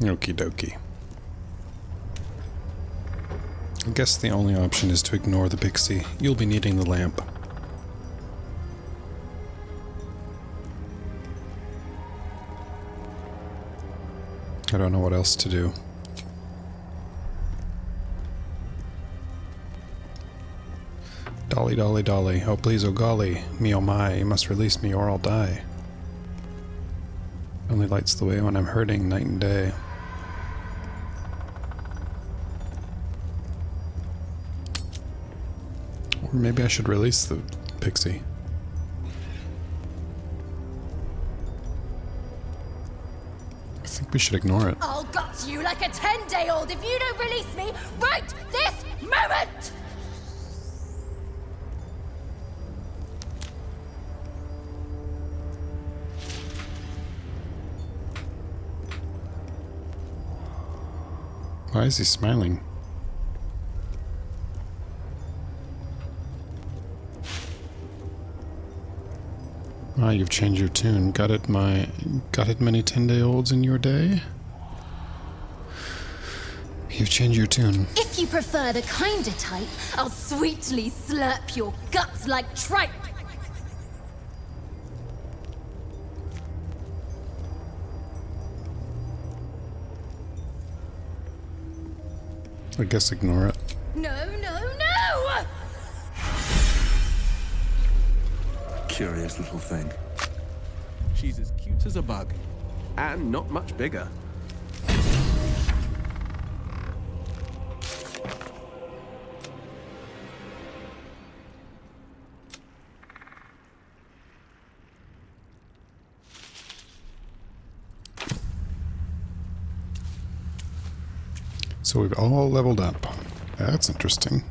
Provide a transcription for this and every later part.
Okie dokie. I guess the only option is to ignore the pixie. You'll be needing the lamp. I don't know what else to do. Dolly, dolly, dolly. Oh please, oh golly. Me oh my, you must release me or I'll die. Only lights the way when I'm hurting night and day. Or maybe I should release the pixie. I think we should ignore it. I'll gut you like a 10-day-old if you don't release me right this moment! Why is he smiling? Ah, you've changed your tune. Got it many 10-day-olds in your day? You've changed your tune. If you prefer the kinder type, I'll sweetly slurp your guts like tripe. I guess ignore it. No, no, no! Curious little thing. She's as cute as a bug, and not much bigger. So we've all leveled up. That's interesting.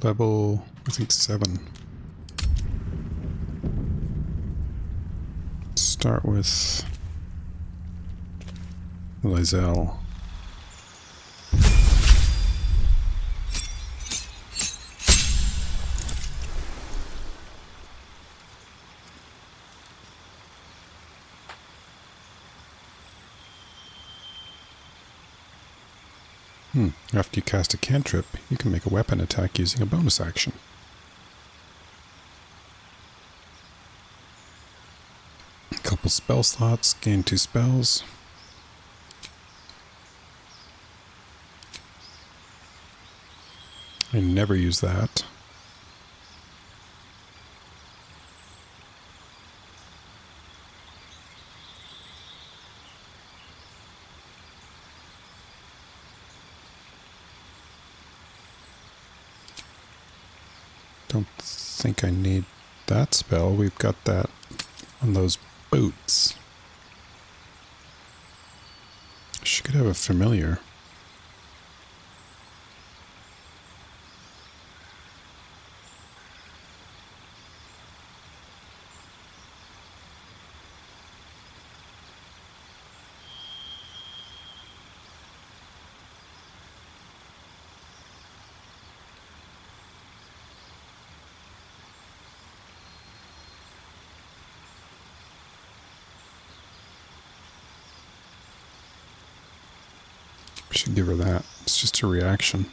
Level, I think 7. Start with Lizelle. After you cast a cantrip, you can make a weapon attack using a bonus action. A couple spell slots, gain 2 spells. I never use that. Don't think I need that spell. We've got that on those boots. She could have a familiar. We should give her that. It's just a reaction.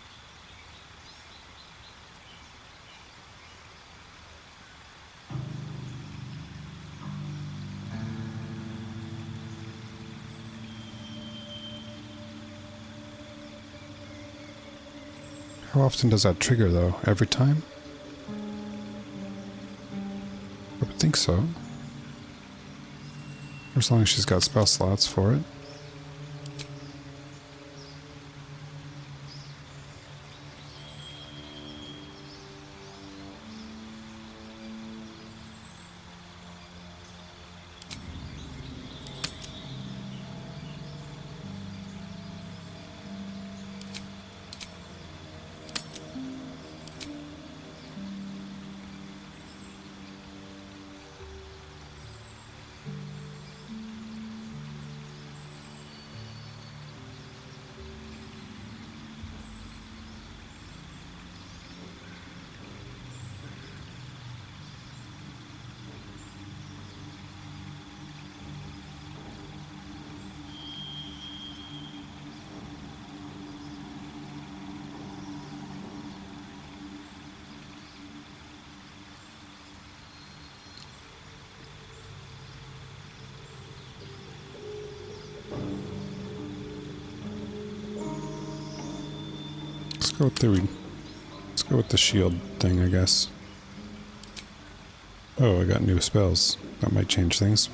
How often does that trigger, though? Every time? I would think so. Or as long as she's got spell slots for it. Let's go with the shield thing, I guess. Oh, I got new spells. That might change things.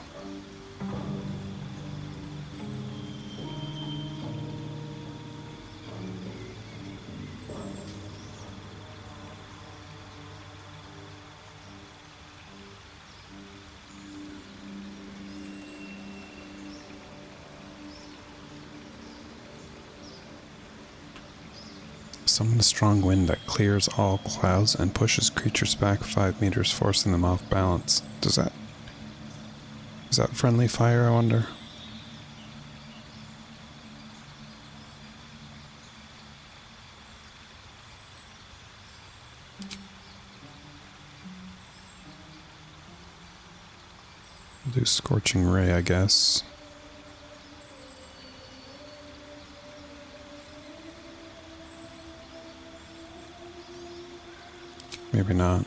Summon a strong wind that clears all clouds and pushes creatures back 5 meters, forcing them off balance. Is that friendly fire, I wonder? We'll do Scorching Ray, I guess. Maybe not.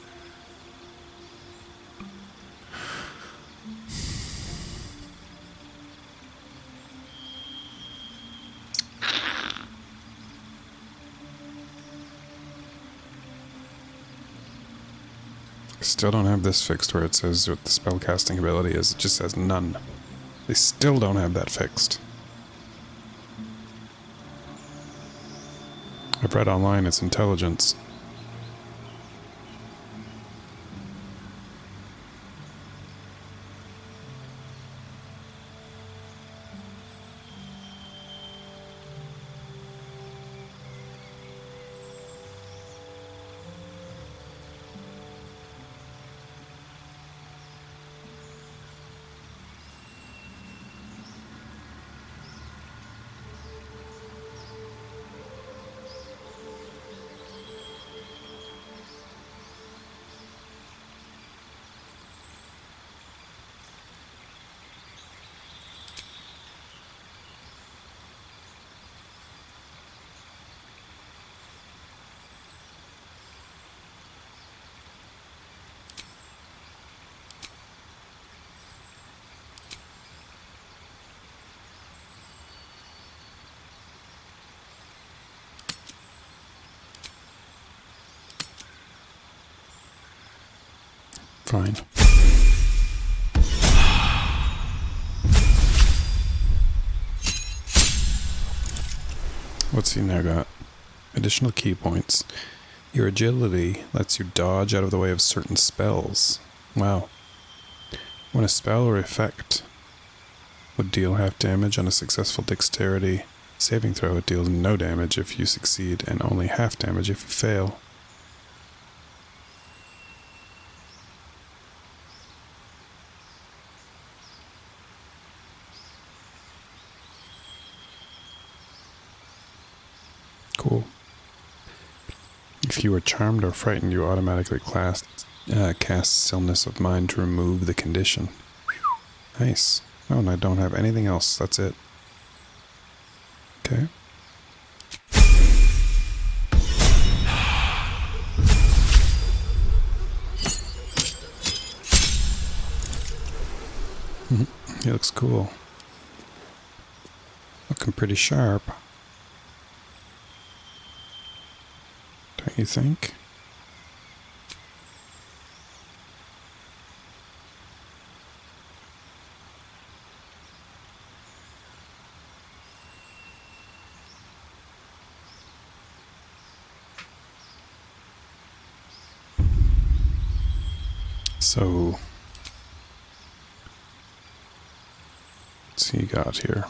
Still don't have this fixed where it says what the spellcasting ability is. It just says none. They still don't have that fixed. I've read online it's intelligence. Fine. What's he now got? Additional key points. Your agility lets you dodge out of the way of certain spells. Wow. When a spell or effect would deal half damage on a successful dexterity saving throw, it deals no damage if you succeed and only half damage if you fail. Cool. If you are charmed or frightened, you automatically cast Stillness of Mind to remove the condition. Nice. Oh, and I don't have anything else. That's it. Okay. He looks cool. Looking pretty sharp. Don't you think? So, what's he got here?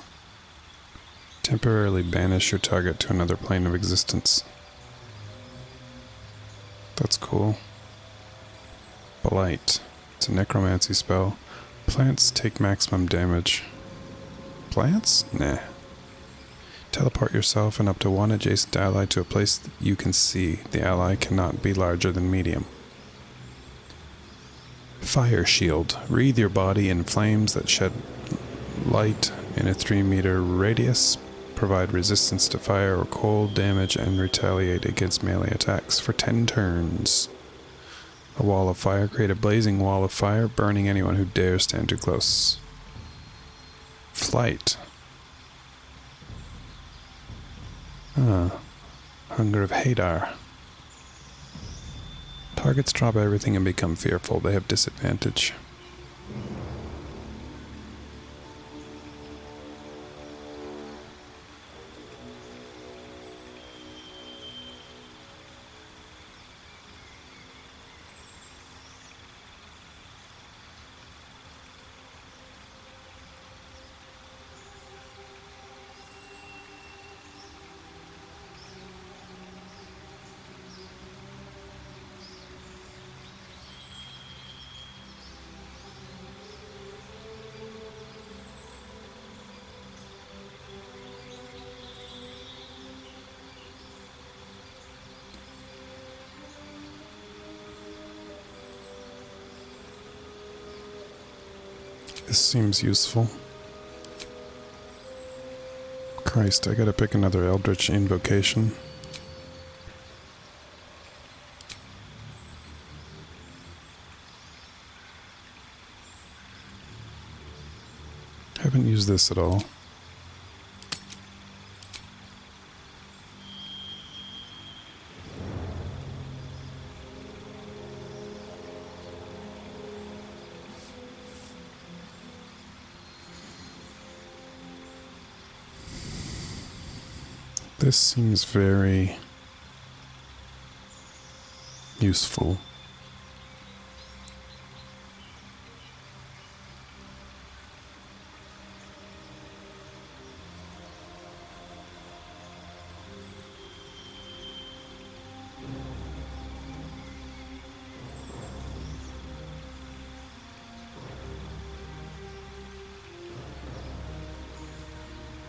Temporarily banish your target to another plane of existence. That's cool. Blight. It's a necromancy spell. Plants take maximum damage. Plants? Nah. Teleport yourself and up to one adjacent ally to a place that you can see. The ally cannot be larger than medium. Fire shield. Wreathe your body in flames that shed light in a 3-meter radius. Provide resistance to fire or cold damage and retaliate against melee attacks for 10 turns. A wall of fire. Create a blazing wall of fire, burning anyone who dares stand too close. Flight. Hunger of Hadar. Targets drop everything and become fearful. They have disadvantage. This seems useful. Christ, I gotta pick another Eldritch invocation. Haven't used this at all. This seems very useful.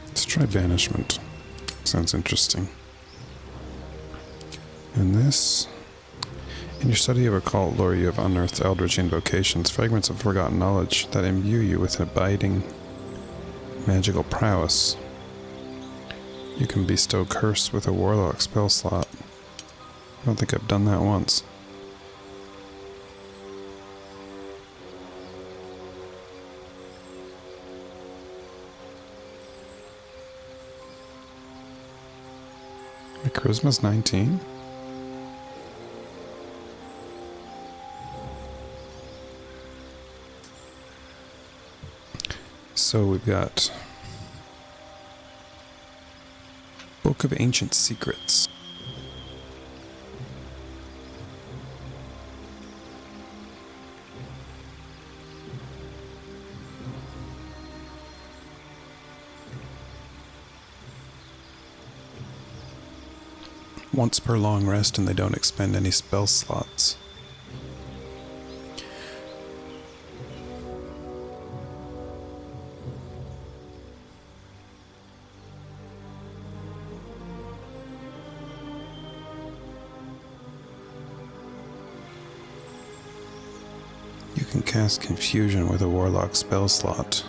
Let's try banishment. Sounds interesting. And this, in your study of occult lore, you have unearthed eldritch invocations, fragments of forgotten knowledge that imbue you with an abiding magical prowess. You can bestow curse with a warlock spell slot. I don't think I've done that once. My charisma's 19? So we've got Book of Ancient Secrets. Once per long rest, and they don't expend any spell slots. You can cast Confusion with a warlock spell slot.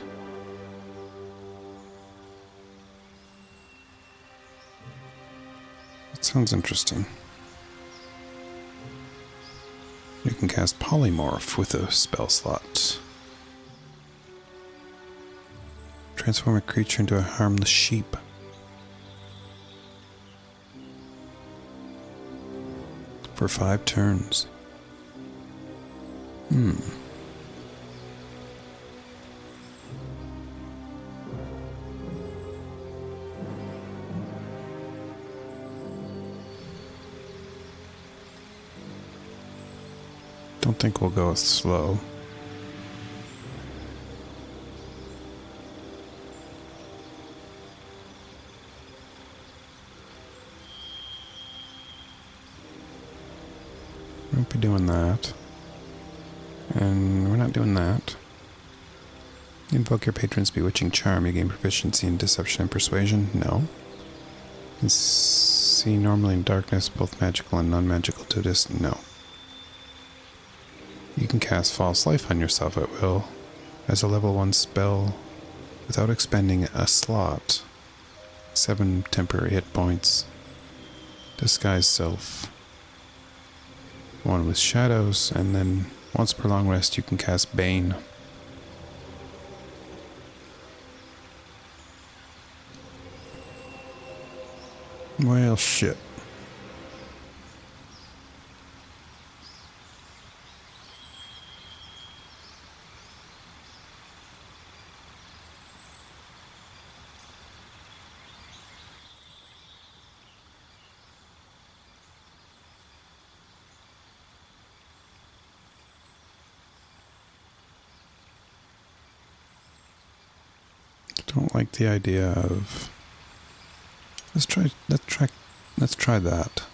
Sounds interesting. You can cast Polymorph with a spell slot. Transform a creature into a harmless sheep. For 5 turns. Don't think we'll go slow. We won't be doing that. And we're not doing that. Invoke your patron's bewitching charm. You gain proficiency in deception and persuasion. No. You can see normally in darkness, both magical and non-magical to this. No. You can cast False Life on yourself at will as a level 1 spell without expending a slot. 7 temporary hit points. Disguise Self. 1 with Shadows, and then once per long rest you can cast Bane. Well, shit. Don't like the idea of... Let's try that.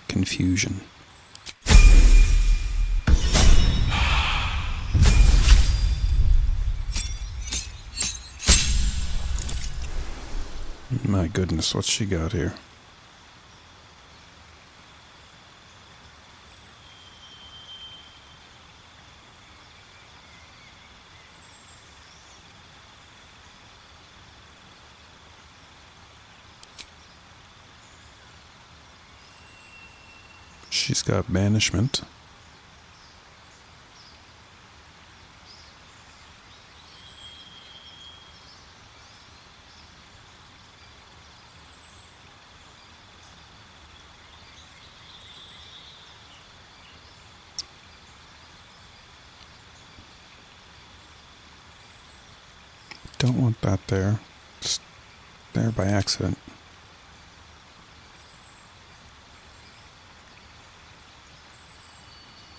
Confusion. My goodness, what's she got here? She's got banishment. Don't want that there. Just there by accident.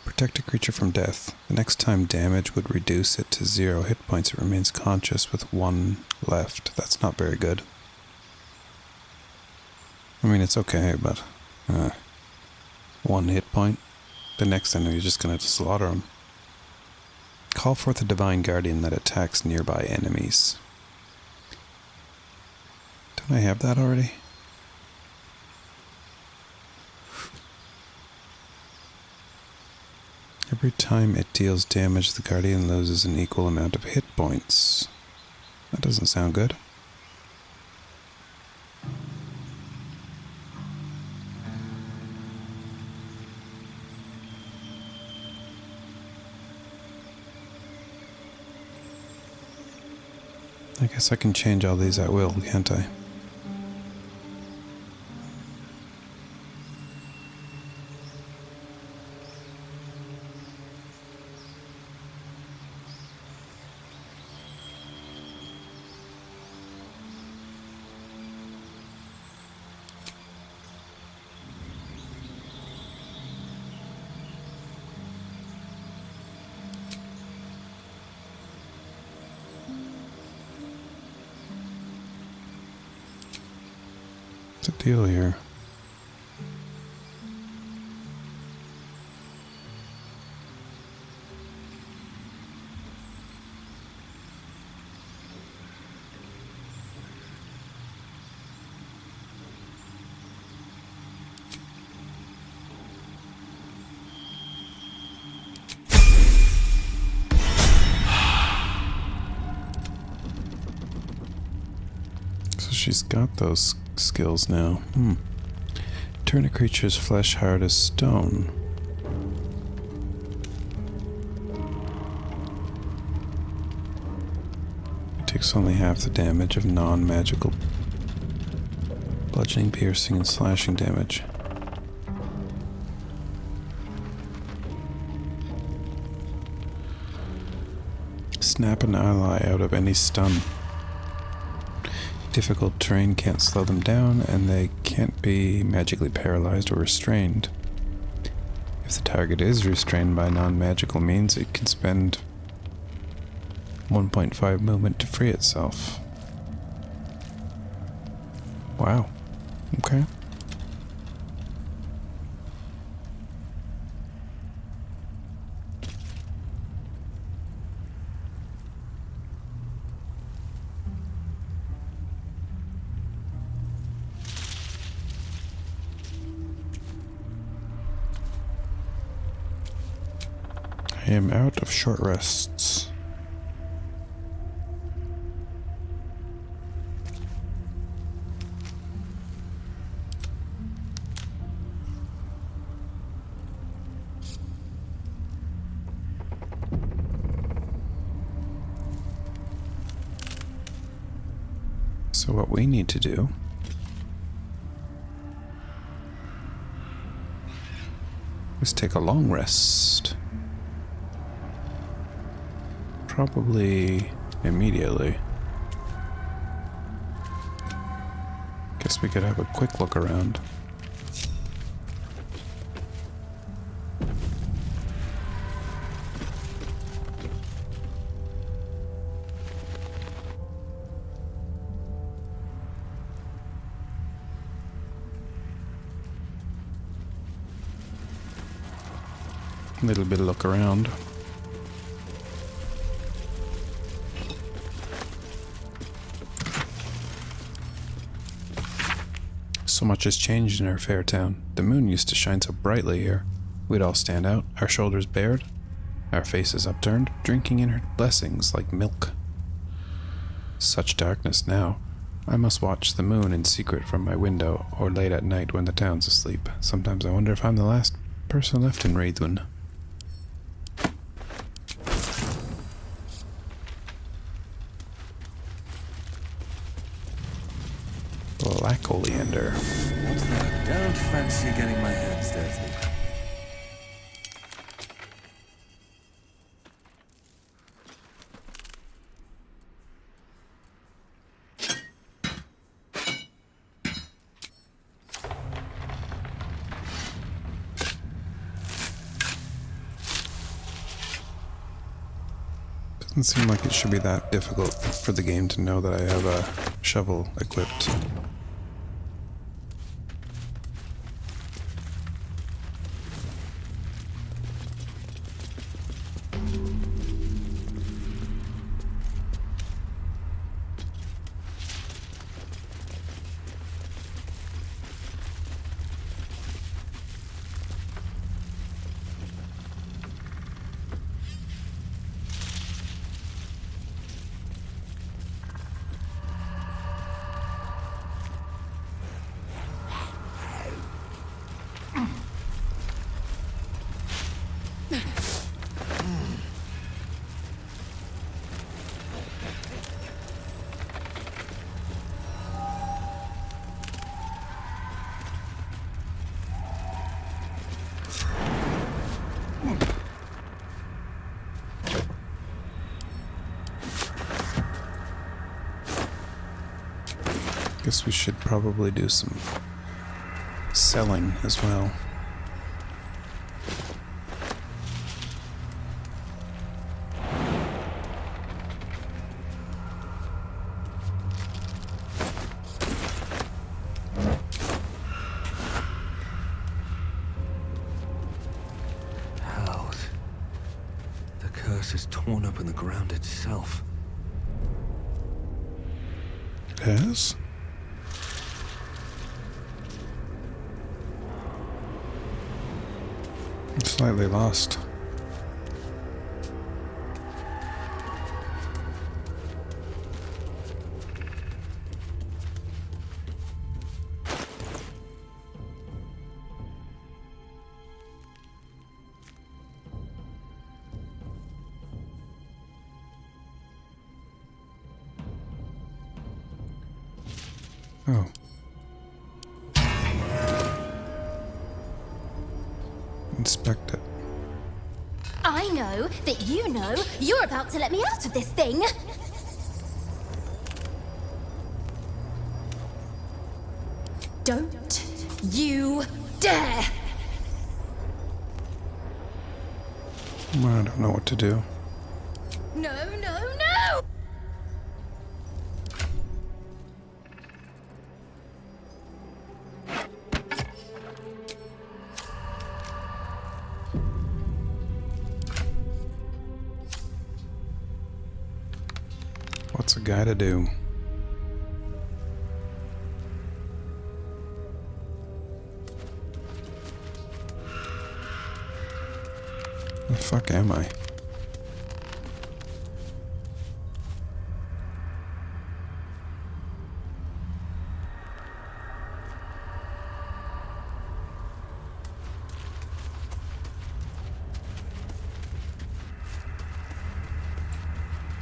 Protect a creature from death. The next time damage would reduce it to 0 hit points, it remains conscious with 1 left. That's not very good. I mean, it's okay, but 1 hit point. The next time you're just going to slaughter him. Call forth a divine guardian that attacks nearby enemies. Don't I have that already? Every time it deals damage, the guardian loses an equal amount of hit points. That doesn't sound good. I guess I can change all these at will, can't I? What's the deal here? So she's got those skills now. Turn a creature's flesh hard as stone. It takes only half the damage of non-magical bludgeoning, piercing, and slashing damage. Snap an ally out of any stun. Difficult terrain can't slow them down, and they can't be magically paralyzed or restrained. If the target is restrained by non-magical means, it can spend 1.5 movement to free itself. Wow. Okay. I am out of short rests. So what we need to do is take a long rest. Probably immediately. Guess we could have a quick look around. A little bit of look around. So much has changed in our fair town. The moon used to shine so brightly here. We'd all stand out, our shoulders bared, our faces upturned, drinking in her blessings like milk. Such darkness now. I must watch the moon in secret from my window, or late at night when the town's asleep. Sometimes I wonder if I'm the last person left in Wraithwin. Black oleander. What's that? Don't fancy getting my hands dirty. Doesn't seem like it should be that difficult for the game to know that I have a shovel equipped. Guess we should probably do some selling as well. Hells. The curse is torn up in the ground itself. It has? I'm slightly lost. Oh. Inspect it. I know that you know you're about to let me out of this thing. Don't you dare! Well, I don't know what to do. No, no, no! What's a guy to do? The fuck am I?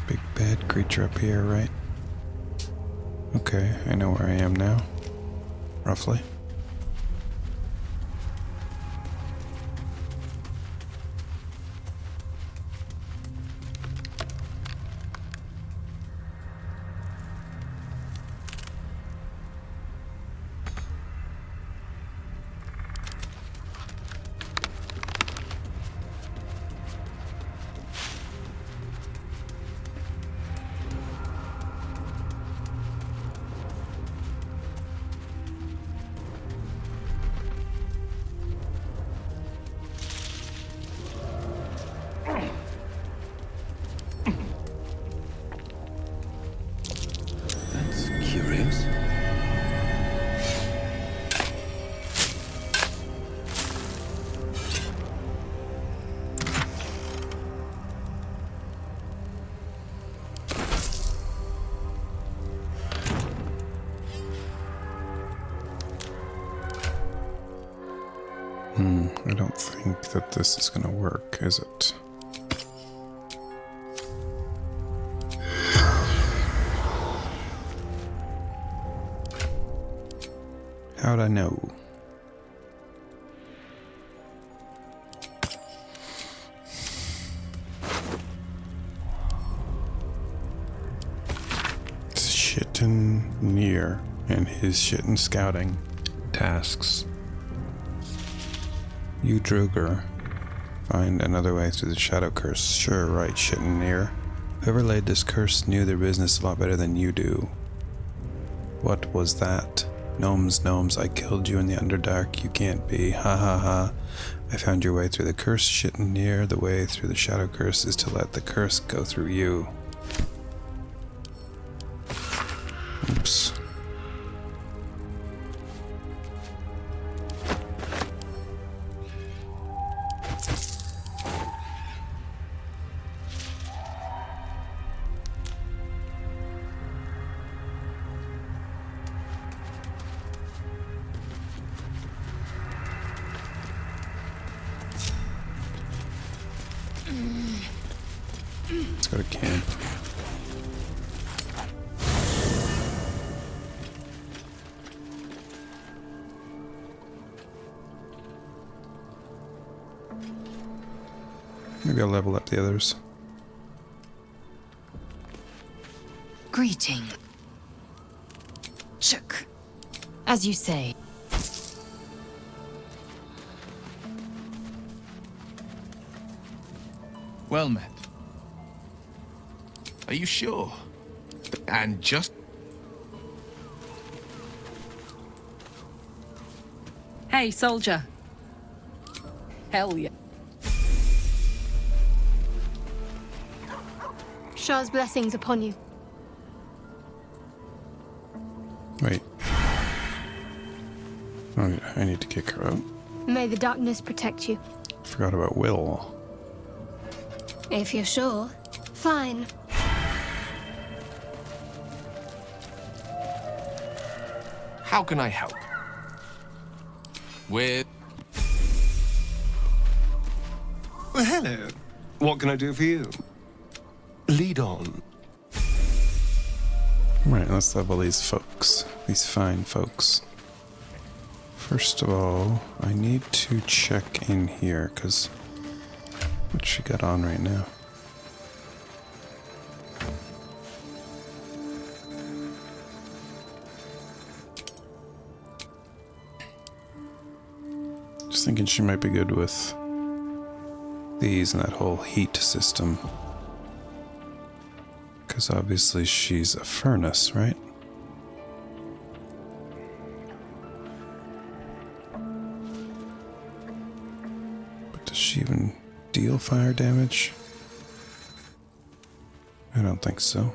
Big bad creature up here, right? Okay, I know where I am now. Roughly. I don't think that this is going to work, is it? How'd I know? Shitting near and his shitting scouting tasks. You Druger. Find another way through the shadow curse. Sure, right, shitting near. Whoever laid this curse knew their business a lot better than you do. What was that? Gnomes, I killed you in the Underdark. You can't be. Ha ha ha. I found your way through the curse. Shitting near. The way through the shadow curse is to let the curse go through you. Oops. Let's go to camp. Maybe I'll level up the others. Greeting. Chook. As you say. Well met. Are you sure? And just... Hey, soldier. Hell yeah. Shah's blessings upon you. Wait. Oh, I need to kick her out. May the darkness protect you. Forgot about Will. If you're sure, fine. How can I help? With... Well, hello. What can I do for you? Lead on. Right, let's level these folks. These fine folks. First of all, I need to check in here, because what she got on right now? Just thinking she might be good with these and that whole heat system. Because obviously she's a furnace, right? But does she even deal fire damage? I don't think so.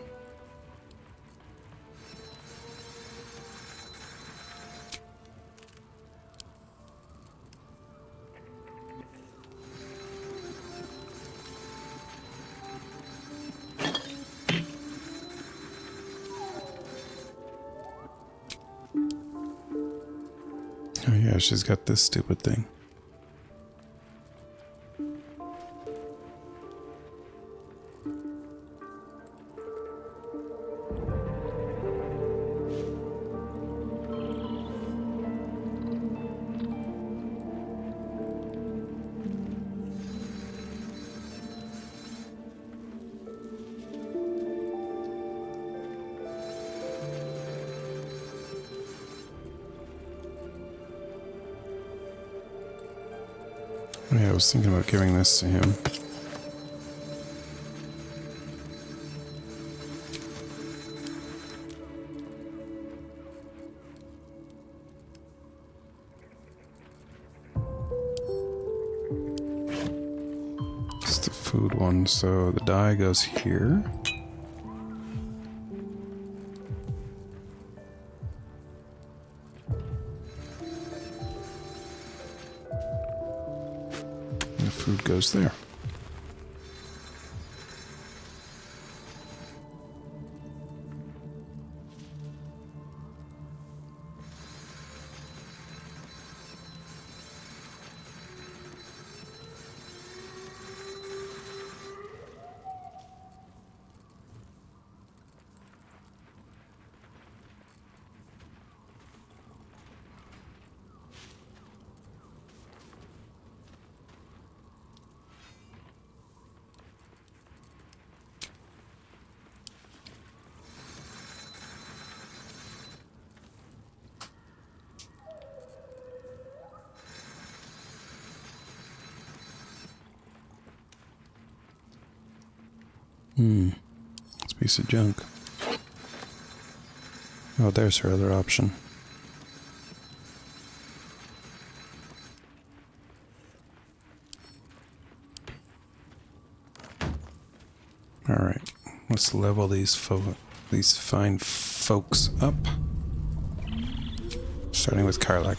Oh yeah, she's got this stupid thing. Yeah, I was thinking about giving this to him. It's the food one, so the dye goes here. The food goes there. It's a piece of junk. Oh, there's her other option. Alright, let's level these fine folks up. Starting with Karlak.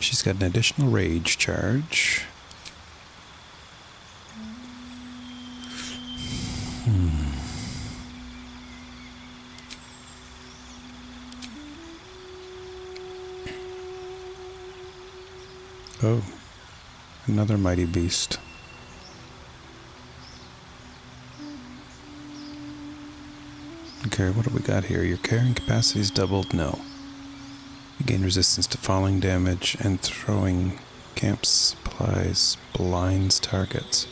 She's got an additional rage charge. Oh, another mighty beast. Okay, what do we got here? Your carrying capacity is doubled? No. You gain resistance to falling damage and throwing camp supplies blinds targets.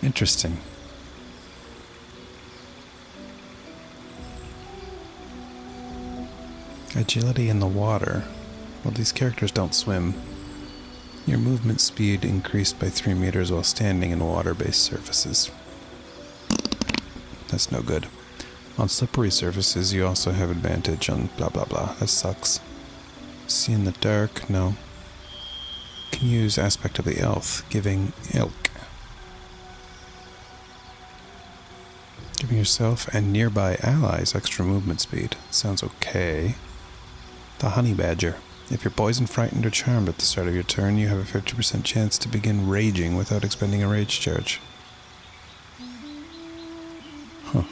Interesting. Agility in the water. Well, these characters don't swim. Your movement speed increased by 3 meters while standing in water-based surfaces. That's no good. On slippery surfaces, you also have advantage on blah blah blah. That sucks. See in the dark? No. Can use aspect of the elf, giving giving yourself and nearby allies extra movement speed. Sounds okay. The honey badger. If you're poisoned, frightened, or charmed at the start of your turn, you have a 50% chance to begin raging without expending a rage charge. Huh.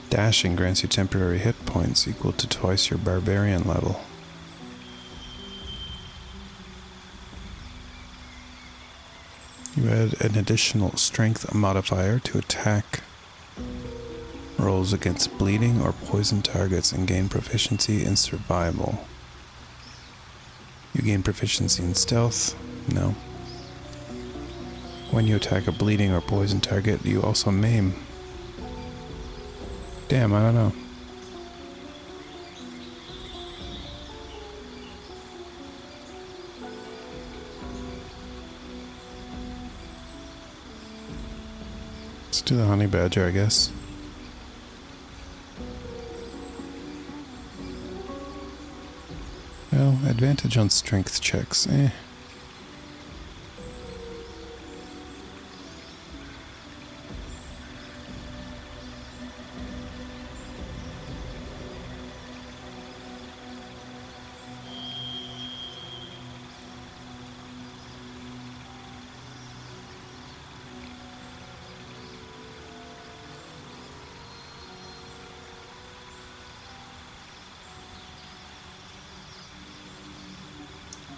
Dashing grants you temporary hit points equal to twice your barbarian level. You add an additional strength modifier to attack rolls against bleeding or poison targets and gain proficiency in survival. You gain proficiency in stealth? No. When you attack a bleeding or poison target, you also maim. Damn, I don't know. Let's do the honey badger, I guess. Well, advantage on strength checks, eh.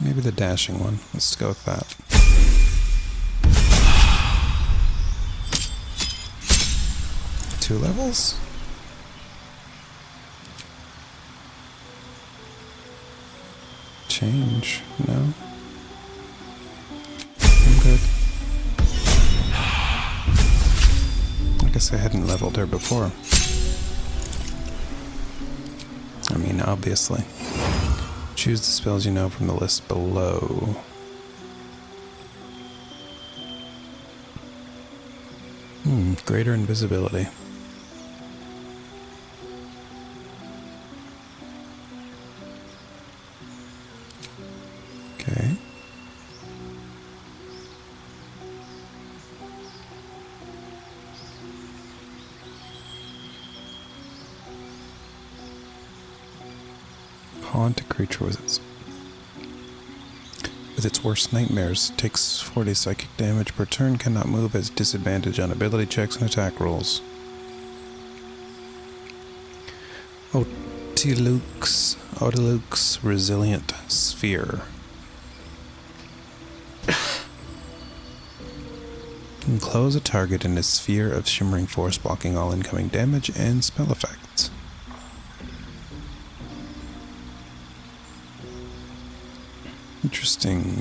Maybe the dashing one. Let's go with that. Two levels? Change? No? I'm good. I guess I hadn't leveled her before. I mean, obviously. Choose the spells you know from the list below. Greater invisibility. Okay. Haunt a creature with its worst nightmares. Takes 40 psychic damage per turn. Cannot move. Has disadvantage on ability checks and attack rolls. Otiluke's Resilient Sphere. Enclose a target in a sphere of shimmering force, blocking all incoming damage and spell effects. Interesting.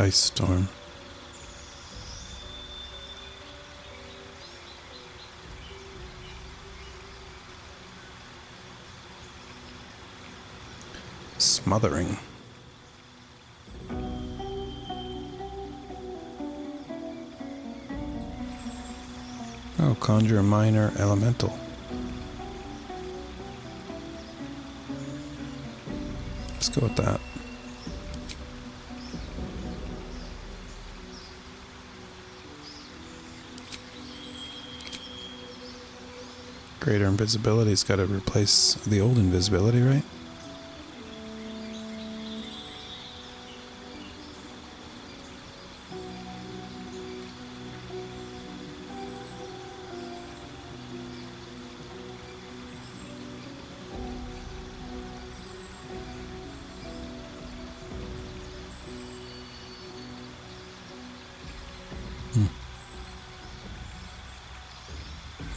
Ice storm. Smothering. Oh, conjure a minor elemental. Let's go with that. Greater invisibility's got to replace the old invisibility, right?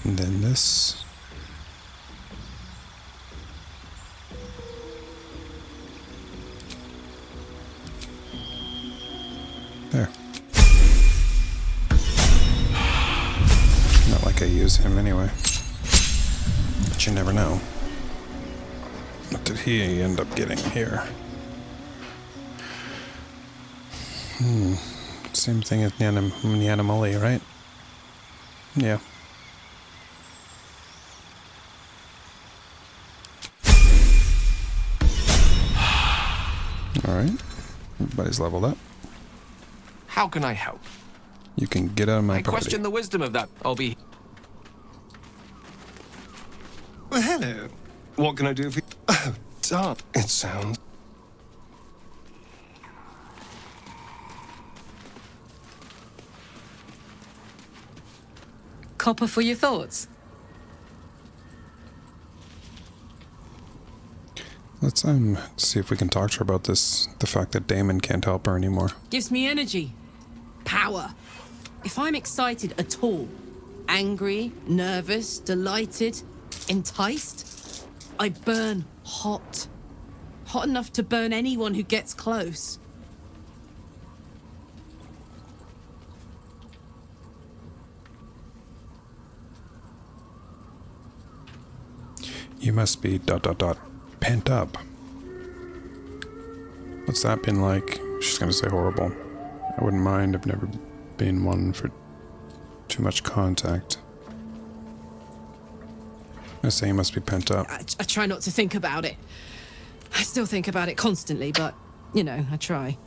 And then this. There. Not like I use him anyway. But you never know. What did he end up getting here? Same thing as Nyanamoli, right? Yeah. Alright. Everybody's leveled up. How can I help? You can get out of my I party. question the wisdom of that. I'll be... Well, hello. What can I do for you? Oh, darn. It sounds... Copper for your thoughts? Let's see if we can talk to her about this, the fact that Damon can't help her anymore. Gives me energy. Power. If I'm excited at all, angry, nervous, delighted, enticed, I burn hot. Hot enough to burn anyone who gets close. You must be ... pent up. What's that been like? She's gonna say horrible. I wouldn't mind. I've never been one for too much contact. I say you must be pent up. I try not to think about it. I still think about it constantly, but, you know, I try.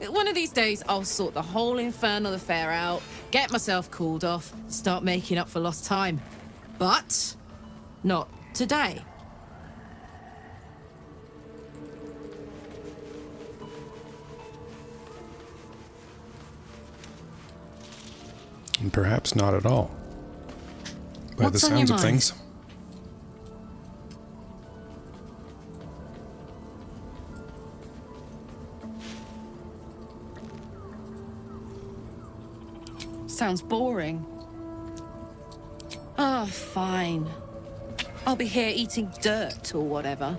One of these days, I'll sort the whole infernal affair out, get myself cooled off, start making up for lost time. But not today. And perhaps not at all. By What's the on your sounds of mind? things. Sounds boring. Oh, fine. I'll be here eating dirt or whatever.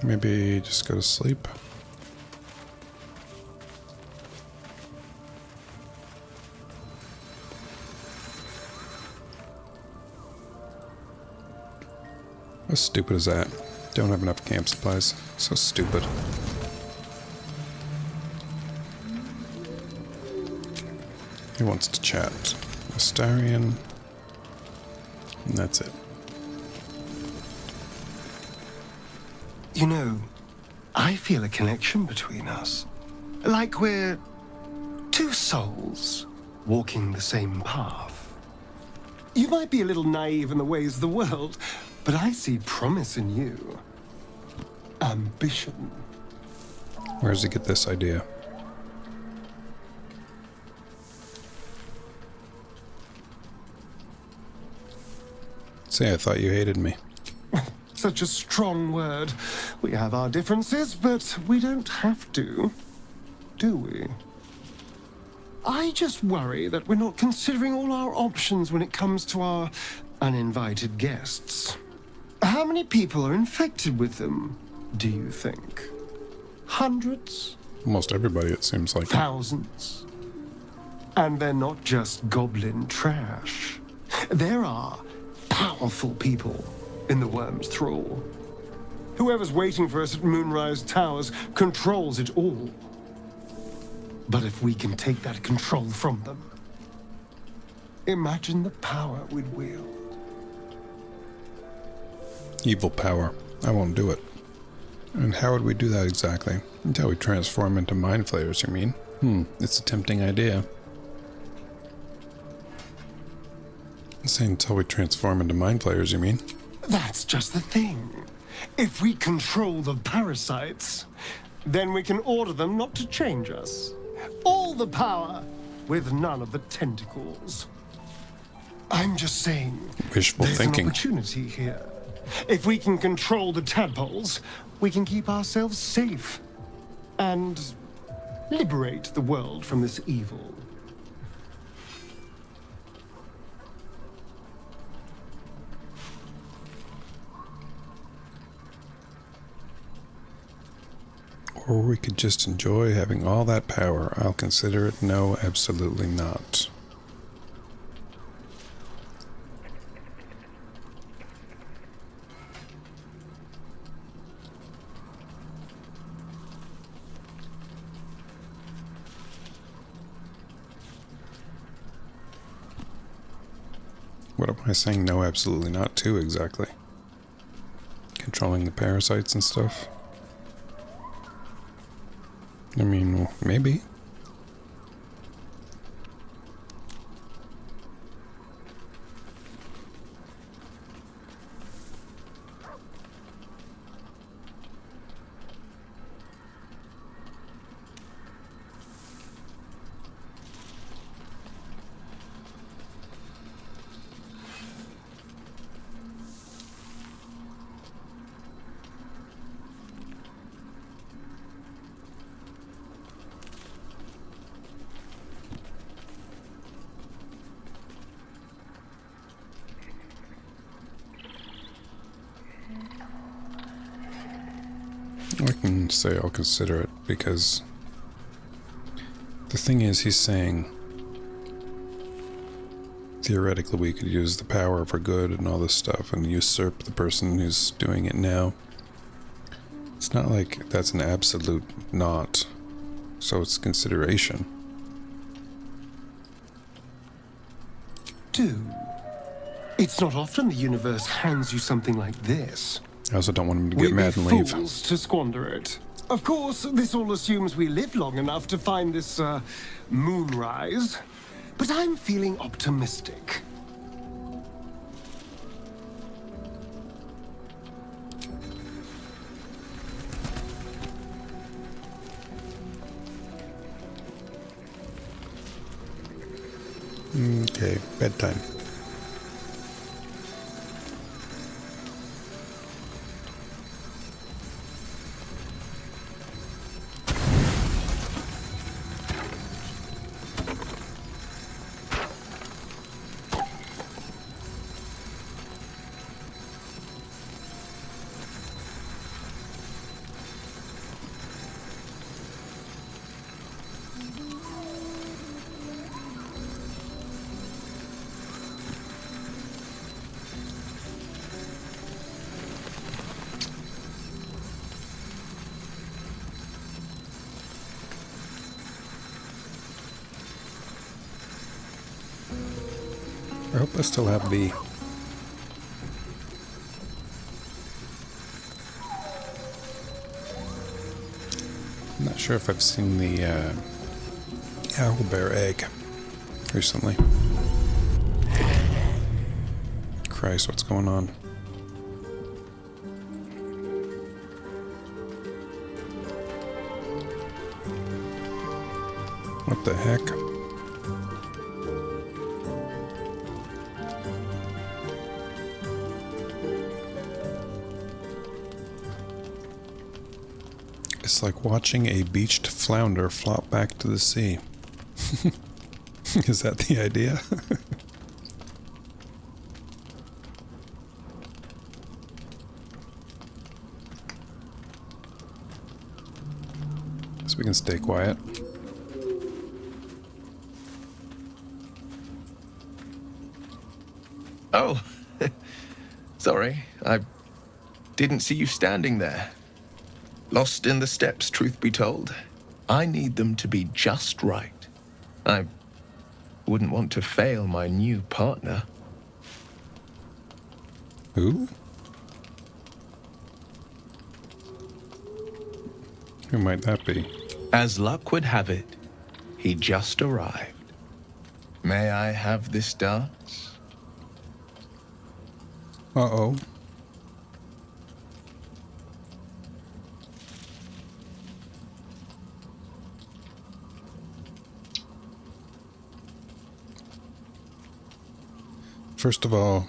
Maybe just go to sleep. How stupid is that? Don't have enough camp supplies. So stupid. He wants to chat. Astarion. And that's it. You know, I feel a connection between us. Like we're two souls walking the same path. You might be a little naive in the ways of the world, but I see promise in you. Ambition. Where does he get this idea? Say, I thought you hated me. Such a strong word. We have our differences, but we don't have to, do we? I just worry that we're not considering all our options when it comes to our uninvited guests. How many people are infected with them? do you think? Hundreds? Almost everybody, it seems like. Thousands? And they're not just goblin trash. There are powerful people in the worm's thrall. Whoever's waiting for us at Moonrise Towers controls it all. But if we can take that control from them, imagine the power we'd wield. Evil power. I won't do it. And how would we do that exactly? Until we transform into mind flayers, you mean? It's a tempting idea. Say until we transform into mind flayers, you mean? That's just the thing. If we control the parasites, then we can order them not to change us. All the power, with none of the tentacles. I'm just saying, Wishful there's thinking. an opportunity here. If we can control the tadpoles, we can keep ourselves safe and liberate the world from this evil. Or we could just enjoy having all that power. I'll consider it no, absolutely not. What am I saying no, absolutely not to exactly? Controlling the parasites and stuff? I mean, maybe. I can say I'll consider it because the thing is, he's saying theoretically we could use the power for good and all this stuff and usurp the person who's doing it now. It's not like that's an absolute not, so it's consideration. It's not often the universe hands you something like this. I also don't want him to get mad and We'd be leave. fools to squander it. Of course, this all assumes we live long enough to find this, moonrise. But I'm feeling optimistic. Okay, bedtime. I hope I still have the... I'm not sure if I've seen the owlbear egg recently. Christ, what's going on? What the heck? It's like watching a beached flounder flop back to the sea. Is that the idea? So we can stay quiet. Oh, sorry. I didn't see you standing there. Lost in the steps, truth be told. I need them to be just right. I wouldn't want to fail my new partner. Who? Who might that be? As luck would have it, he just arrived. May I have this dance? Uh-oh. First of all,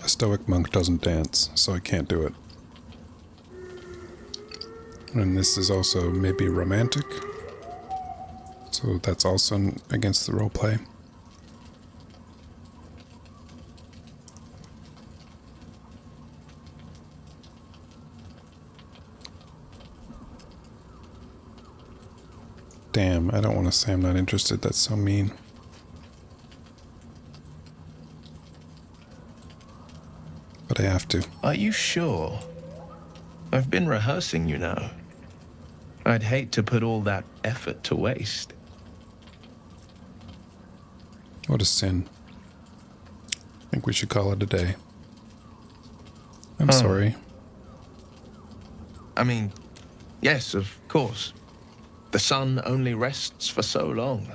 a Stoic monk doesn't dance, so I can't do it. And this is also maybe romantic, so that's also against the roleplay. Damn, I don't want to say I'm not interested, that's so mean. But I have to. Are you sure? I've been rehearsing, you know. I'd hate to put all that effort to waste. What a sin. I think we should call it a day. I'm sorry. I mean, yes, of course. The sun only rests for so long.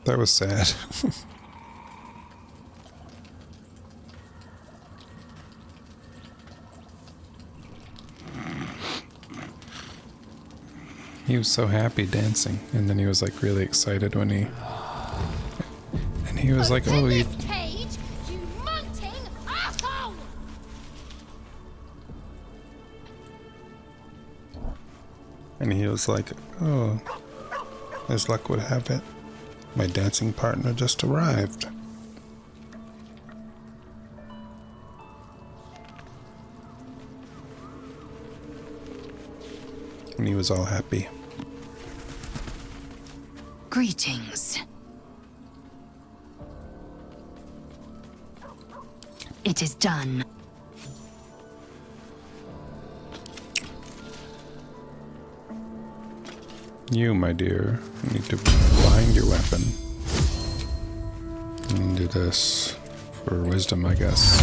That was sad. He was so happy dancing, and then he was like really excited when he... And he was like, oh, he... Cage, you munting asshole! And he was like, oh, as luck would have it, my dancing partner just arrived. And he was all happy. Greetings. It is done. You, my dear, need to bind your weapon. And do this for wisdom, I guess.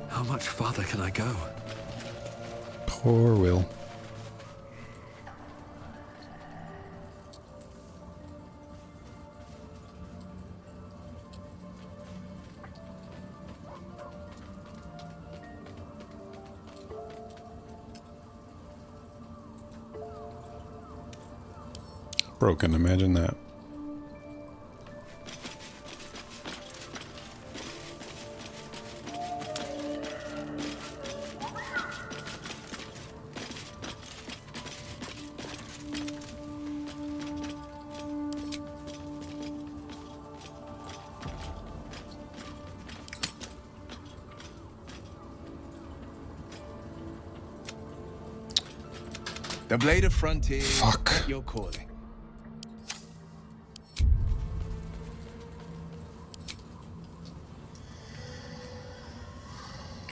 How much farther can I go? Poor Will. Broken, imagine that. The blade of frontier. Fuck. At your calling.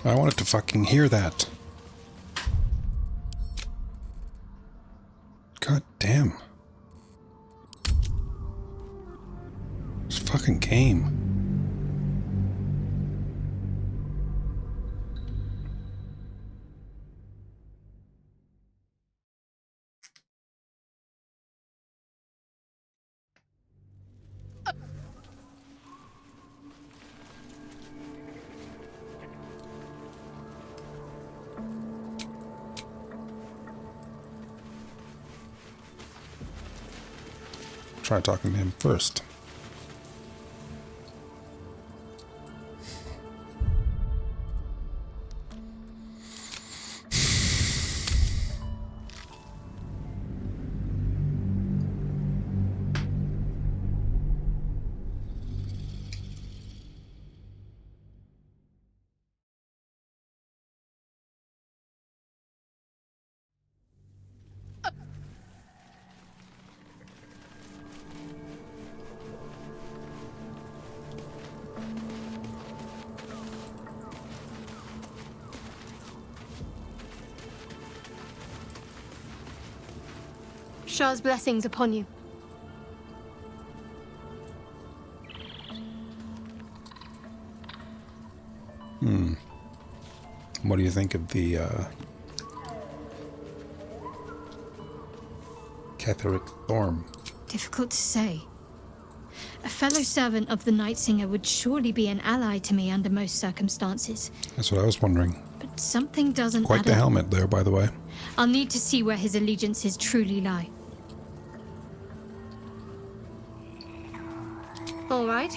I wanted to fucking hear that. God damn. This fucking game. Try talking to him first. Shah's blessings upon you. What do you think of the Catheric Thorm? Difficult to say. A fellow servant of the Night Singer would surely be an ally to me under most circumstances. That's what I was wondering. But something doesn't Quite add the up. helmet there, by the way. I'll need to see where his allegiances truly lie. All right.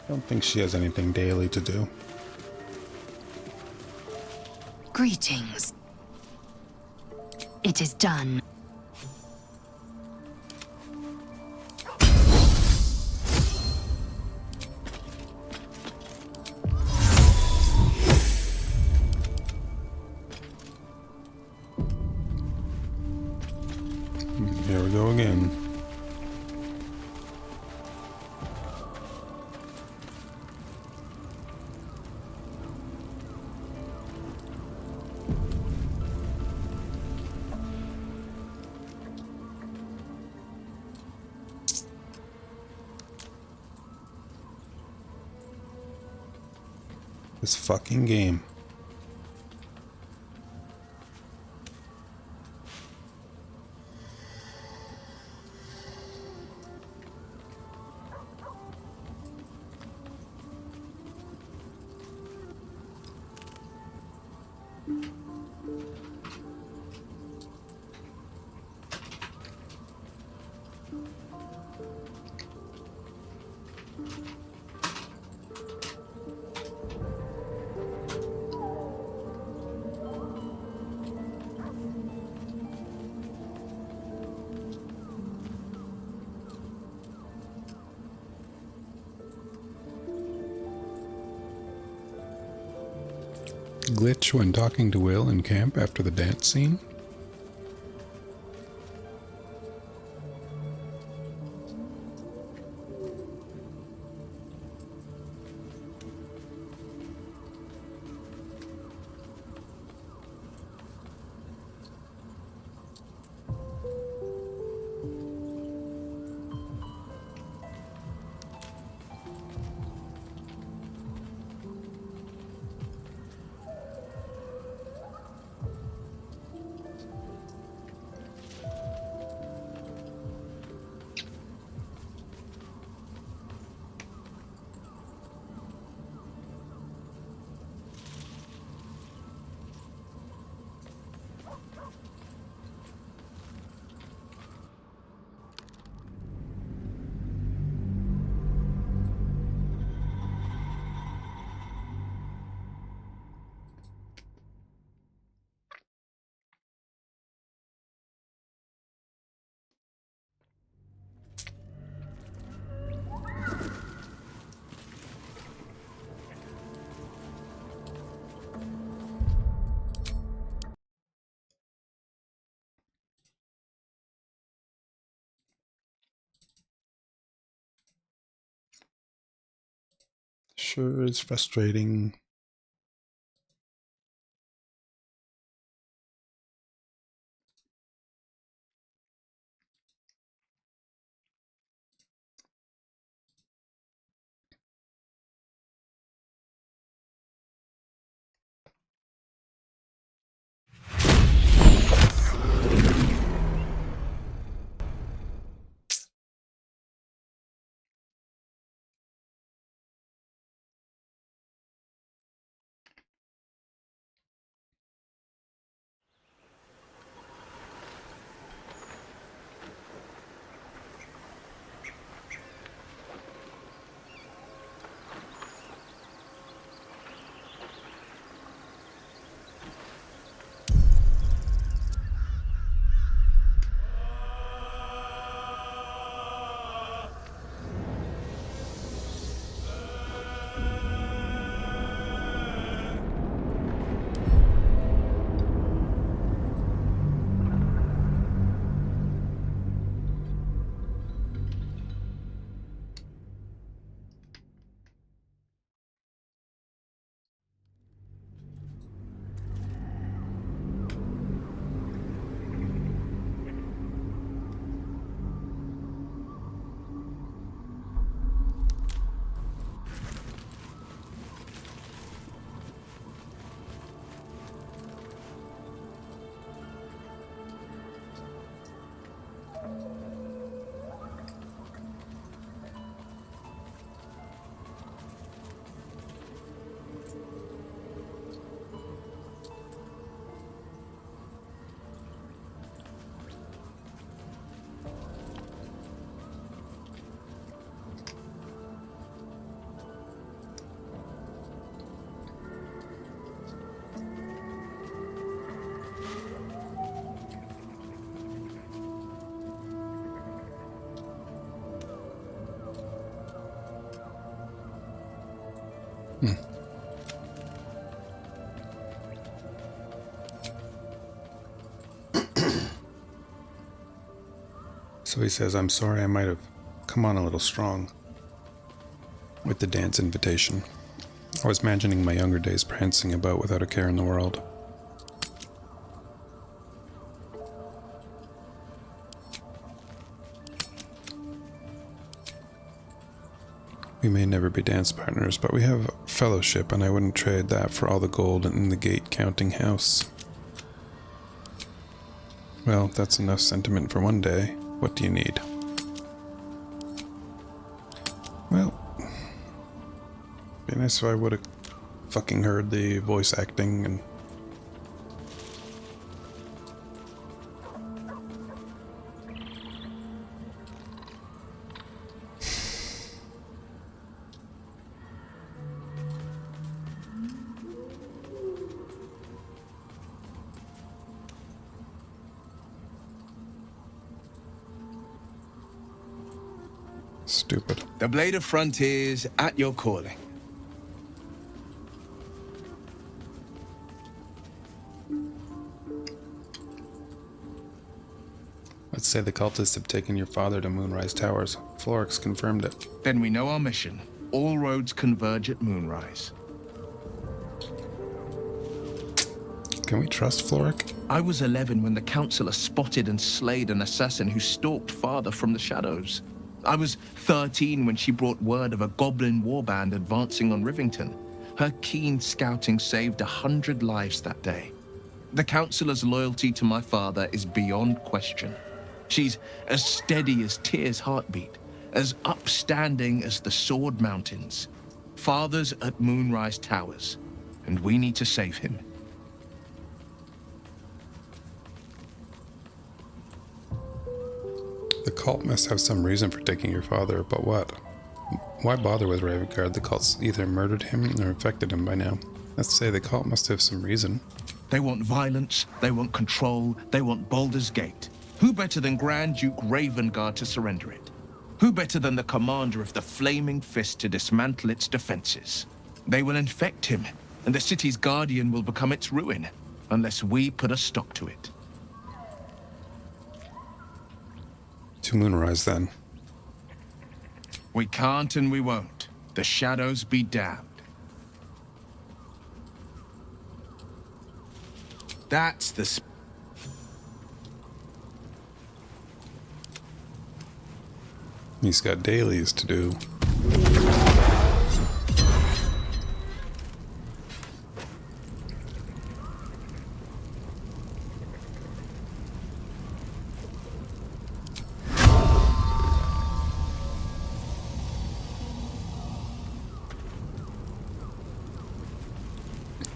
I don't think she has anything daily to do. Greetings. It is done. Here we go again. This fucking game. Glitch when talking to Will in camp after the dance scene? Sure is frustrating. So he says, I'm sorry I might have come on a little strong with the dance invitation. I was imagining my younger days prancing about without a care in the world. We may never be dance partners, but we have fellowship, and I wouldn't trade that for all the gold in the gate-counting house. Well, that's enough sentiment for one day. What do you need? Well, be nice if I would have fucking heard the voice acting and... Stupid. The Blade of Frontiers at your calling. Let's say the cultists have taken your father to Moonrise Towers. Florix confirmed it. Then we know our mission. All roads converge at Moonrise. Can we trust Floric? I was 11 when the Councillor spotted and slayed an assassin who stalked father from the shadows. I was 13 when she brought word of a goblin warband advancing on Rivington. Her keen scouting saved 100 lives that day. The Councillor's loyalty to my father is beyond question. She's as steady as Tyr's heartbeat, as upstanding as the Sword Mountains. Father's at Moonrise Towers, and we need to save him. The cult must have some reason for taking your father, but what? Why bother with Ravenguard? The cult's either murdered him or infected him by now. Let's say the cult must have some reason. They want violence, they want control, they want Baldur's Gate. Who better than Grand Duke Ravenguard to surrender it? Who better than the commander of the Flaming Fist to dismantle its defenses? They will infect him, and the city's guardian will become its ruin, unless we put a stop to it. To Moonrise, then. We can't and we won't. The shadows be damned. That's the... He's got dailies to do.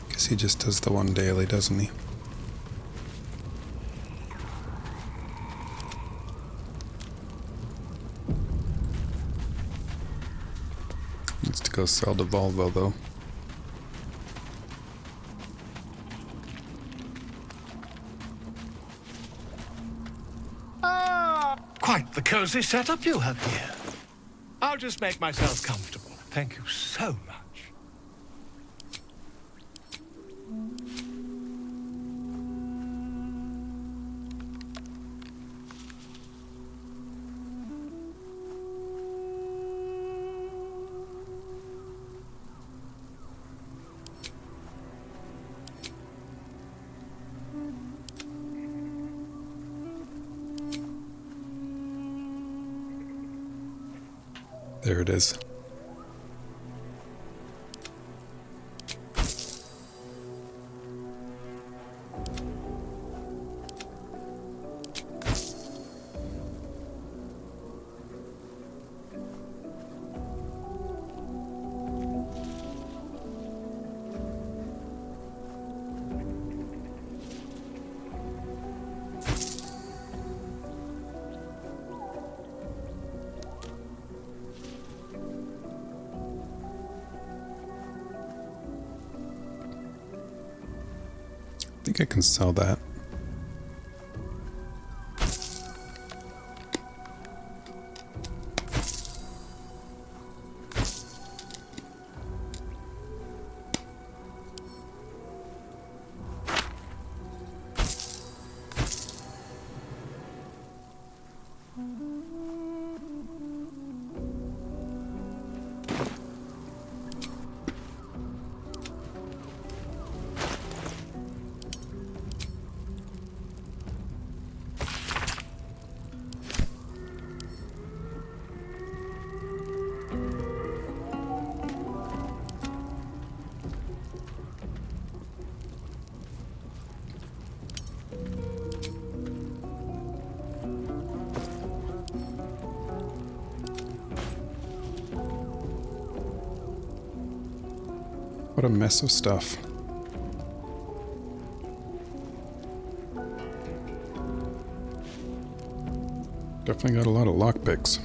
Guess he just does the one daily, doesn't he? Needs to go sell to Volvo, though. Quite the cozy setup you have here. I'll just make myself comfortable. Thank you so much. There it is. I think I can sell that. What a mess of stuff. Definitely got a lot of lockpicks.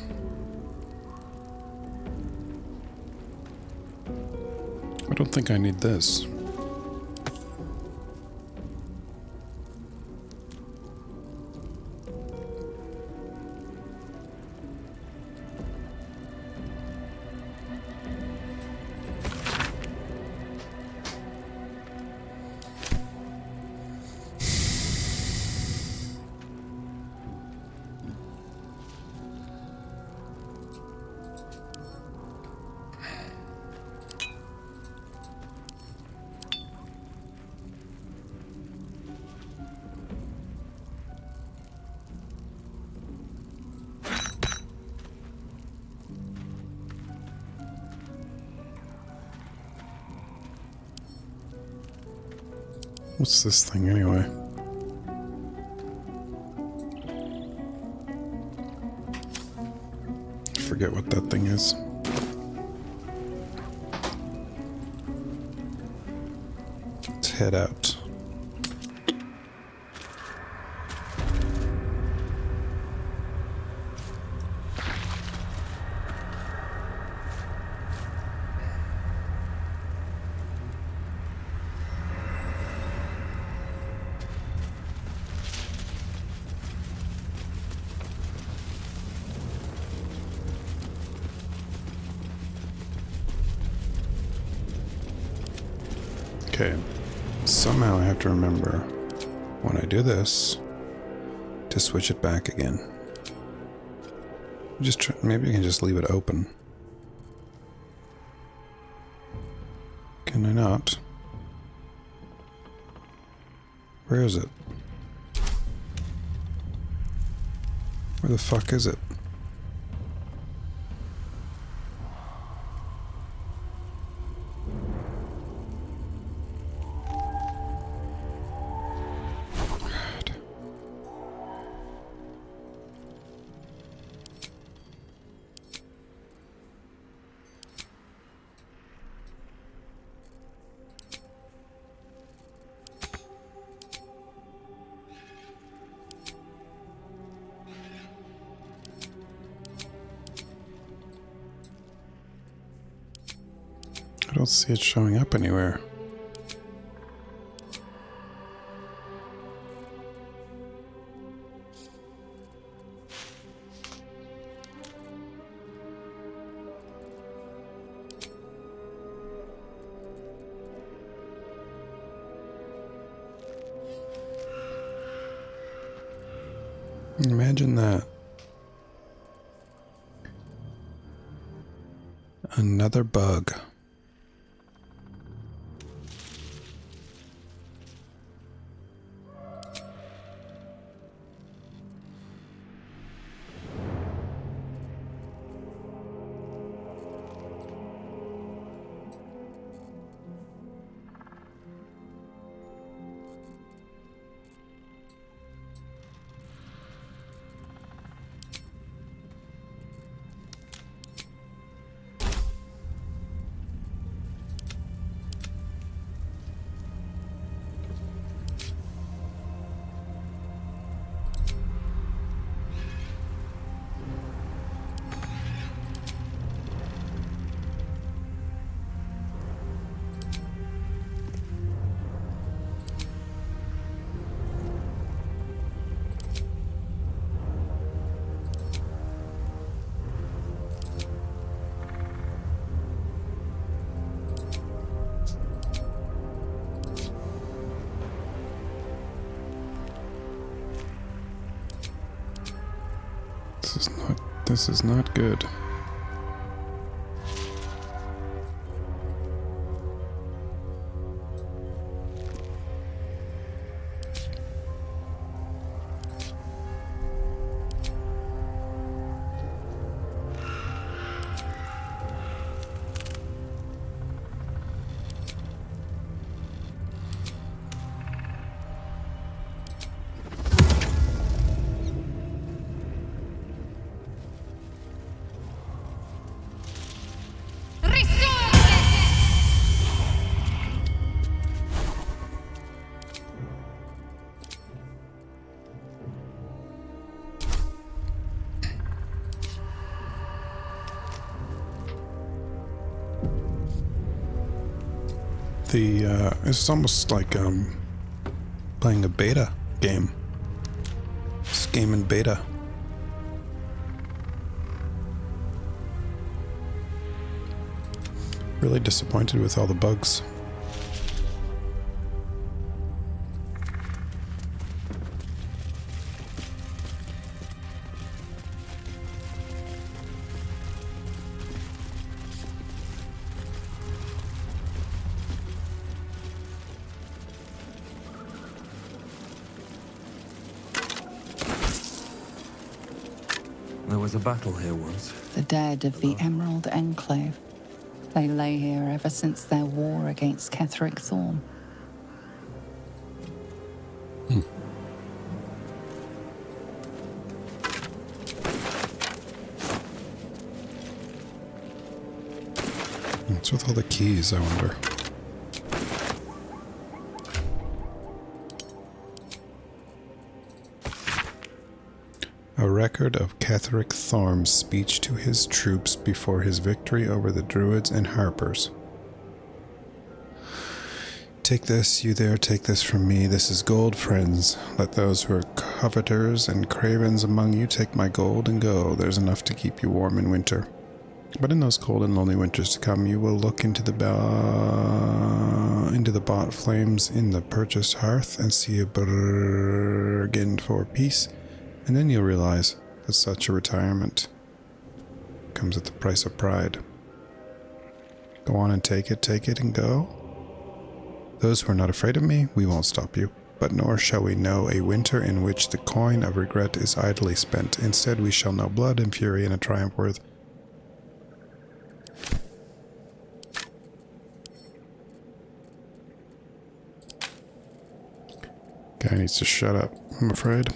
I don't think I need this. What's this thing anyway? Forget what that thing is. Let's head out. Okay, somehow I have to remember when I do this to switch it back again. Just try, maybe I can just leave it open. Can I not? Where is it? Where the fuck is it? I don't see it showing up anywhere. Imagine that. Another bug. This is not good. It's almost like playing a beta game. It's a game in beta. Really disappointed with all the bugs. There was a battle here once. The dead of the Emerald Enclave. They lay here ever since their war against Ketheric Thorn. What's with all the keys, I wonder? A record of Ketheric Thorm's speech to his troops before his victory over the Druids and Harpers. Take this, you there, take this from me. This is gold, friends. Let those who are coveters and cravens among you take my gold and go. There's enough to keep you warm in winter. But in those cold and lonely winters to come, you will look into the bought flames in the purchased hearth and see a bargain for peace. And then you'll realize that such a retirement comes at the price of pride. Go on and take it and go. Those who are not afraid of me, we won't stop you. But nor shall we know a winter in which the coin of regret is idly spent. Instead we shall know blood and fury and a triumph worth. Guy needs to shut up, I'm afraid.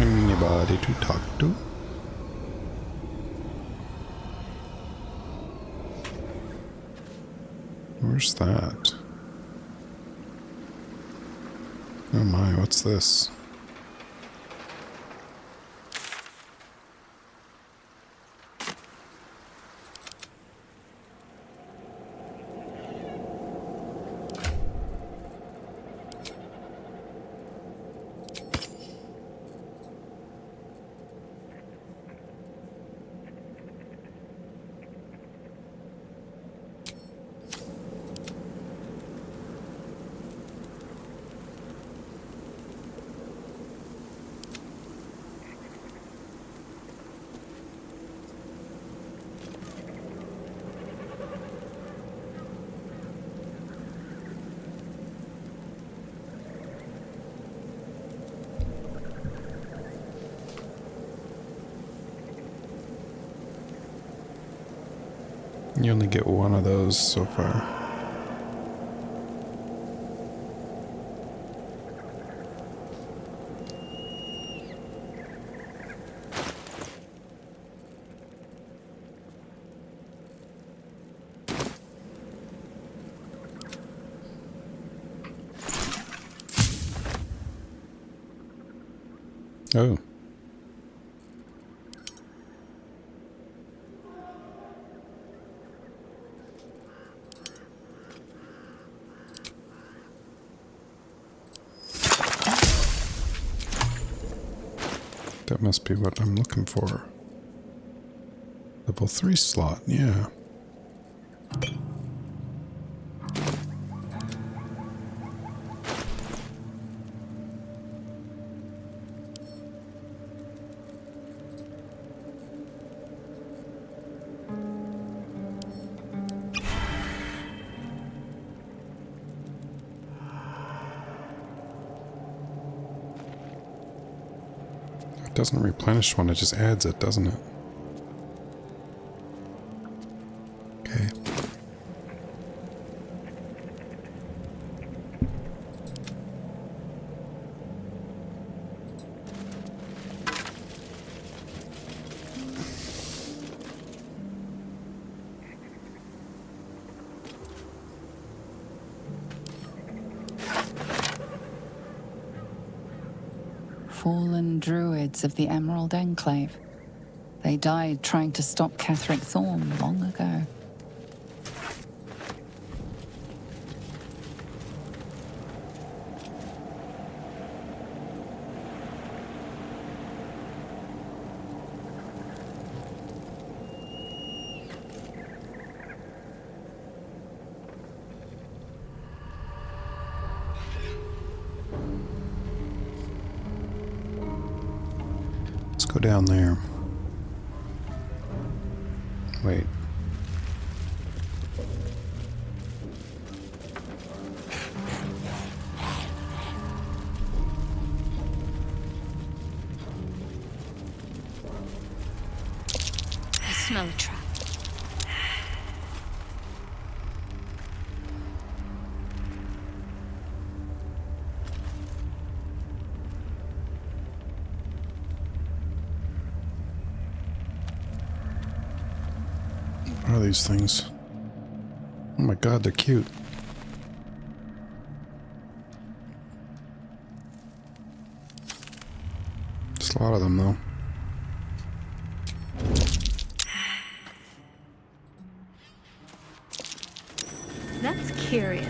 Anybody to talk to? Where's that? Oh my, what's this? You only get one of those so far. Oh. That must be what I'm looking for. Level 3 slot, yeah. doesn't replenish one, it just adds it, doesn't it? Okay. Fallen druids of the Emerald Enclave. They died trying to stop Ketheric Thorn long ago. Let's go down there. Wait. I smell a trap. What are these things? Oh my god, they're cute. Just a lot of them, though. That's curious.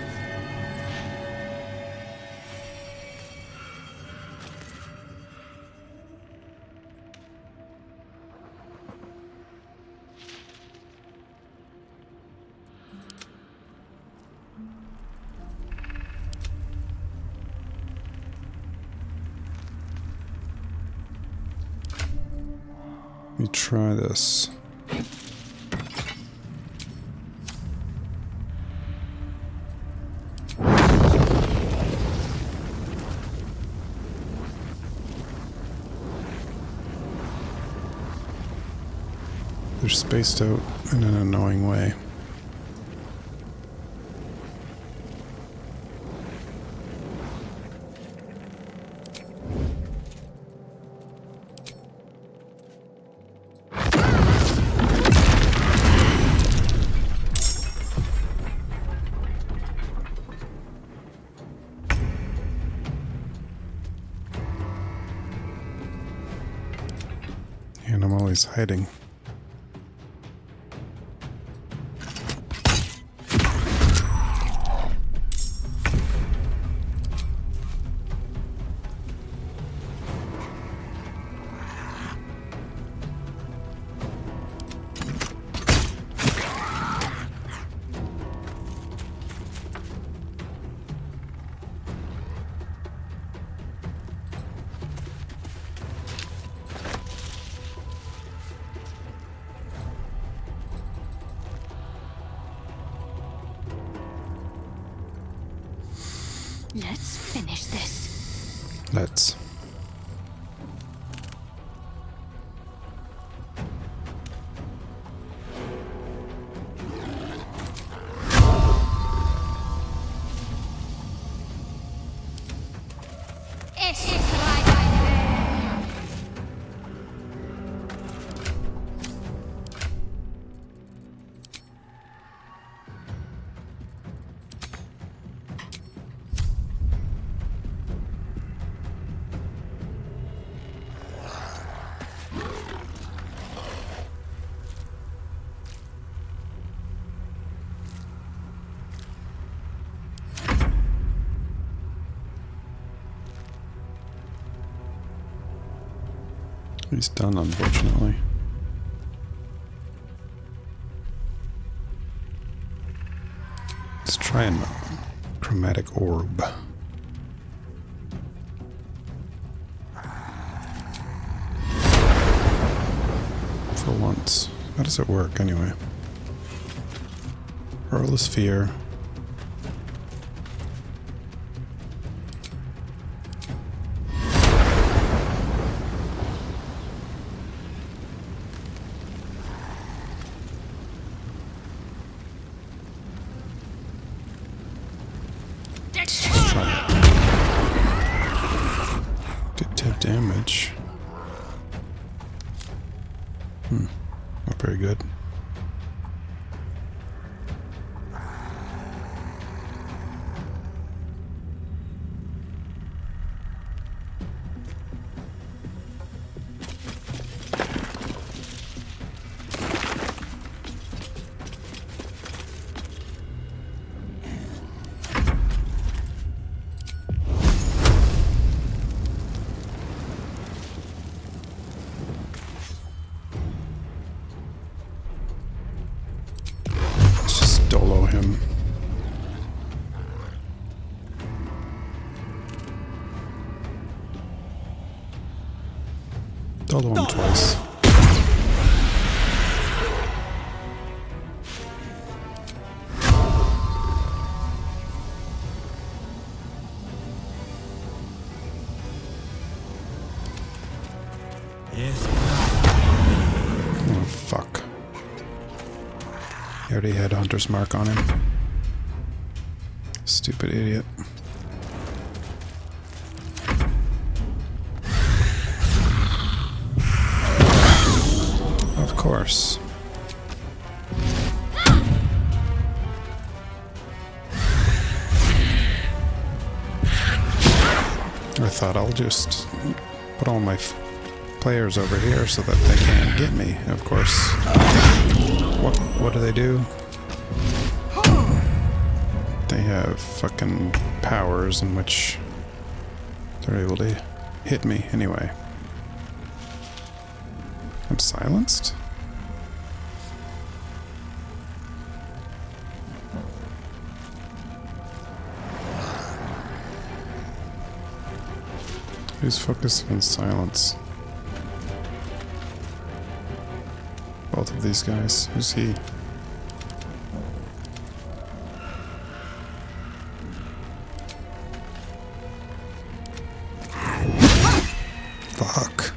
Let me try this. They're spaced out in an annoying way. And I'm always hiding. Let's finish this. Let's. He's done, unfortunately. Let's try a chromatic orb. For once. How does it work, anyway? Roll a sphere. Let's just try it. Good tip damage. Not very good. Dolo him. Dolo him twice. Oh, fuck. He already had Hunter's Mark on him. Stupid idiot. Of course. I thought I'll just put all my players over here so that they can't get me. Of course. What do they do? They have fucking powers in which they're able to hit me anyway. I'm silenced? Who's focusing on silence? Both of these guys. Who's he? Fuck.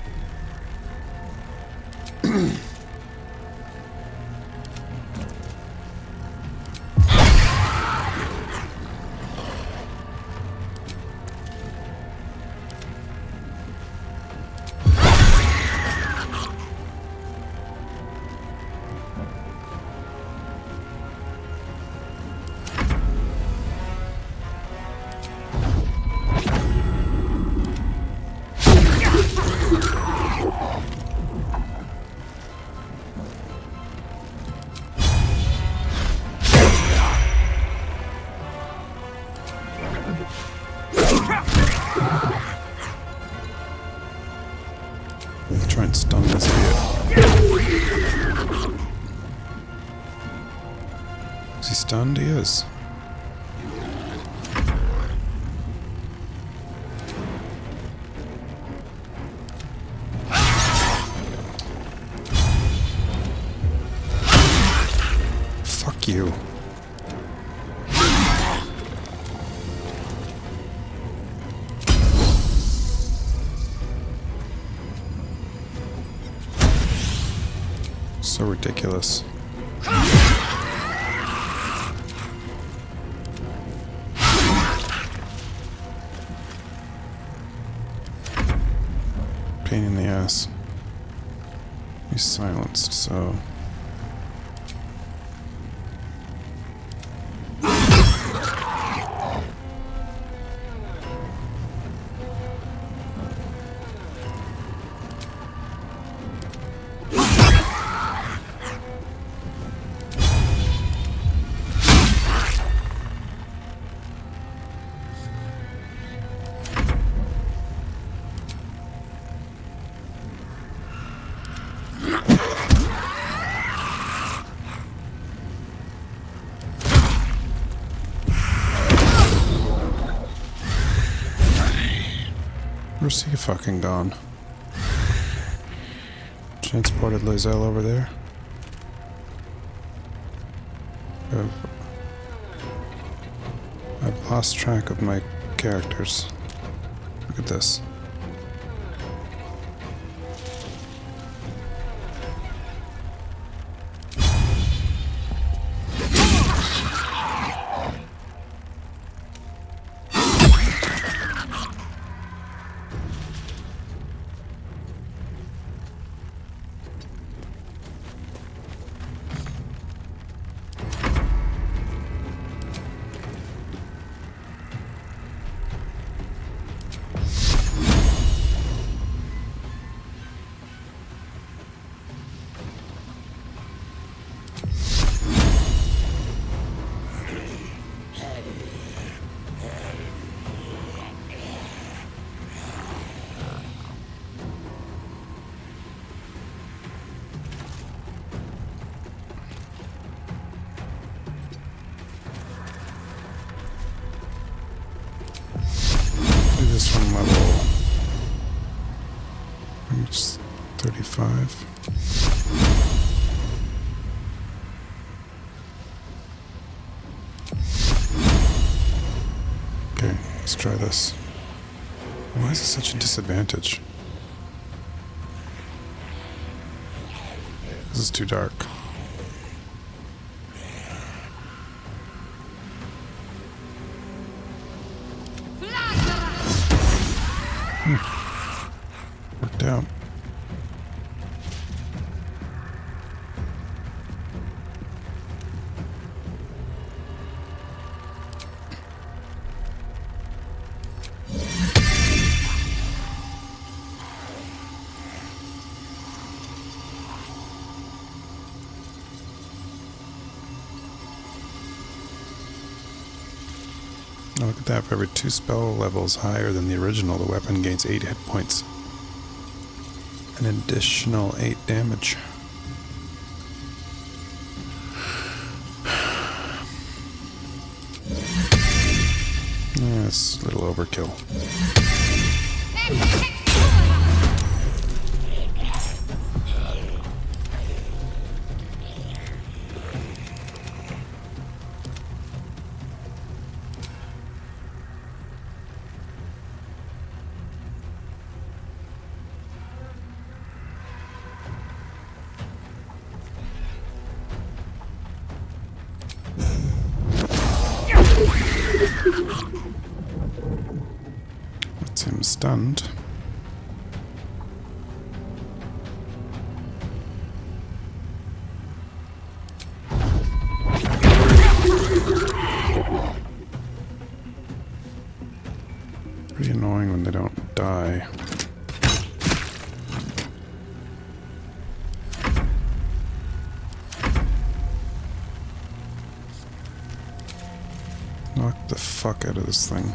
Try and stun this idiot. Is he stunned? He is. Fuck you. So ridiculous. Pain in the ass. He's silenced, so... Where's he fucking gone? Transported Lizelle over there. I've lost track of my characters. Look at this. 5. Okay, let's try this. Why is it such a disadvantage? This is too dark. Worked out. Oh, look at that. For every 2 spell levels higher than the original, the weapon gains 8 hit points. An additional 8 damage. That's a little overkill. That's him stunned. Pretty annoying when they don't die. Knock the fuck out of this thing.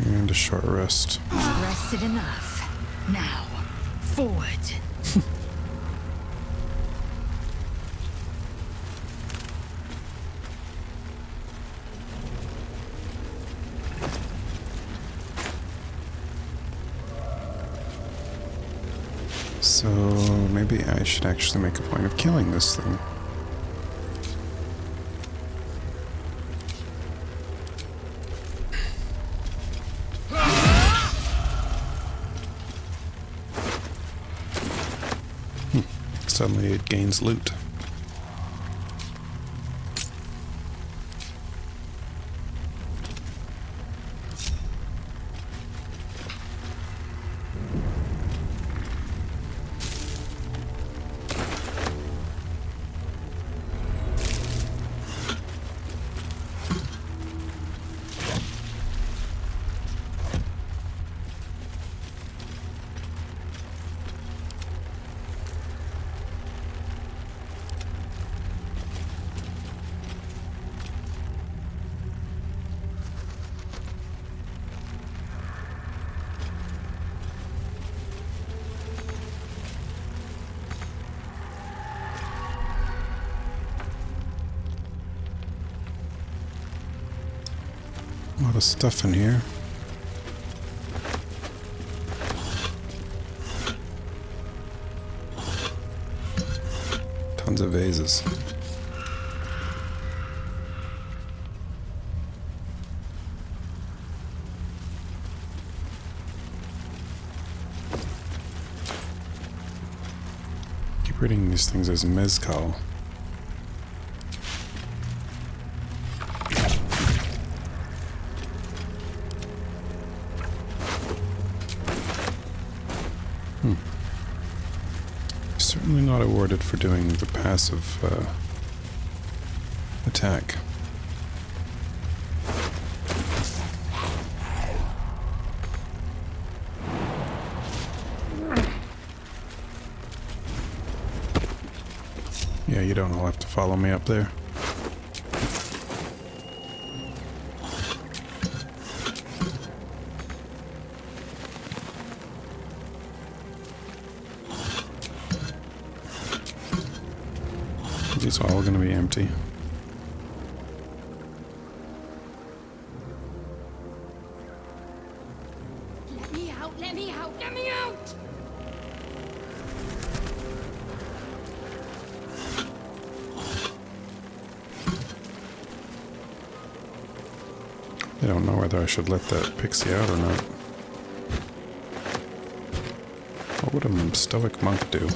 And a short rest. Rested enough. Now, forward. So maybe I should actually make a point of killing this thing. Suddenly it gains loot. A lot of stuff in here. Tons of vases. Keep reading these things as mezcal. Certainly not awarded for doing the passive attack. Yeah, you don't all have to follow me up there. These are all going to be empty. I don't know whether I should let that pixie out or not. What would a Stoic monk do?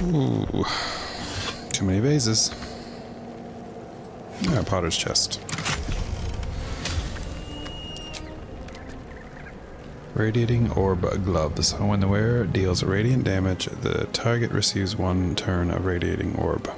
Ooh, too many vases. Ah, Potter's chest. Radiating orb gloves. When the wearer deals radiant damage, the target receives 1 turn of radiating orb.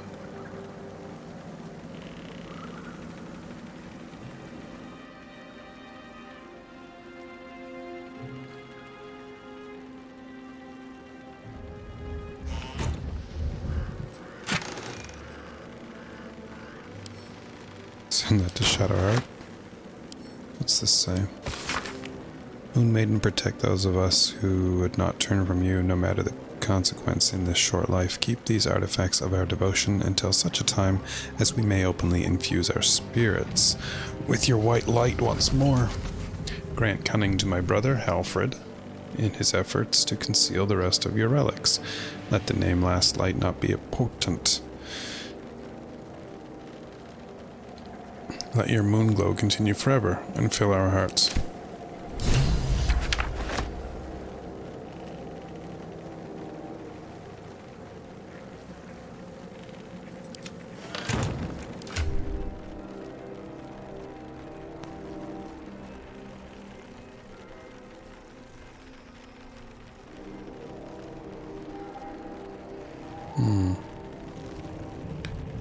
Send that to Shadowheart. What's this say? Moon Maiden, protect those of us who would not turn from you, no matter the consequence in this short life. Keep these artifacts of our devotion until such a time as we may openly infuse our spirits with your white light once more. Grant cunning to my brother, Halfred, in his efforts to conceal the rest of your relics. Let the name Last Light not be a potent. Let your moon glow continue forever and fill our hearts.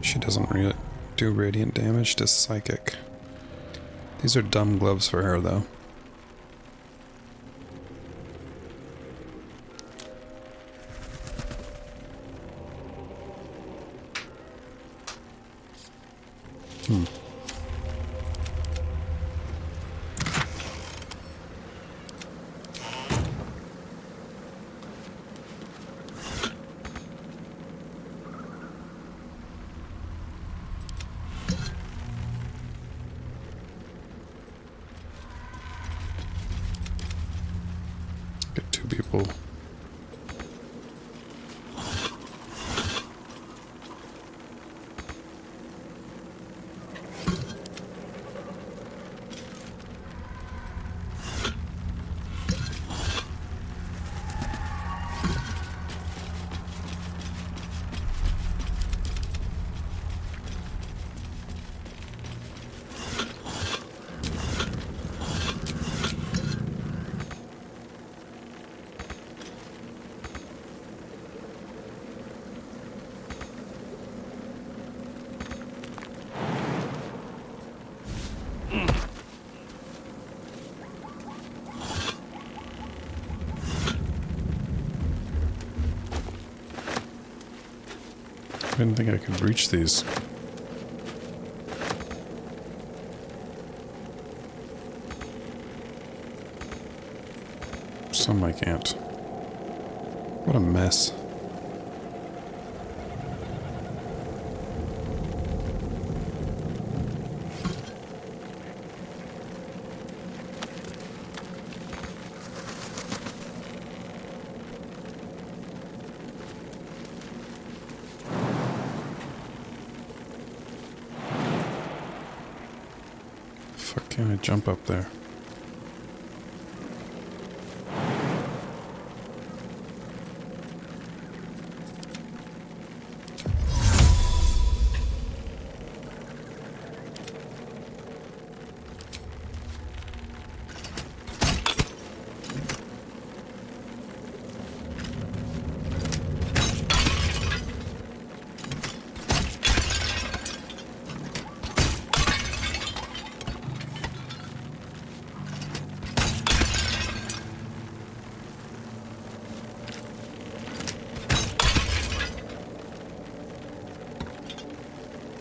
She doesn't really do radiant damage to psychic. These are dumb gloves for her, though. Get 2 people. I didn't think I could reach these. Some I can't. What a mess. Fuck, can't I jump up there?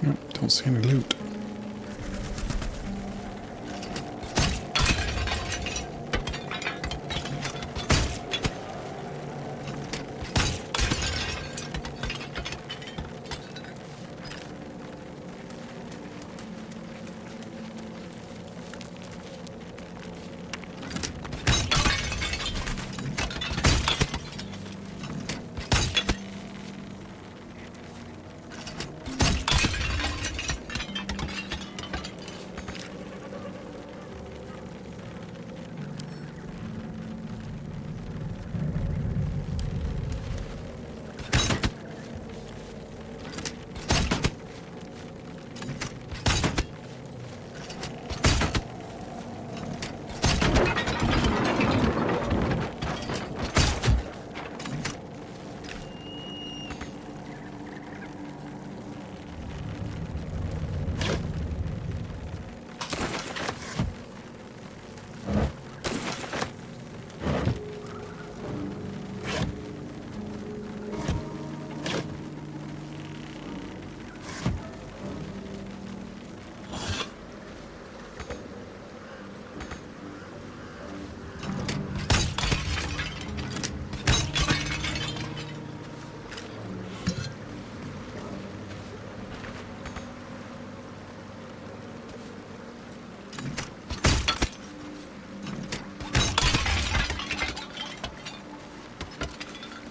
Nope, don't see any loot.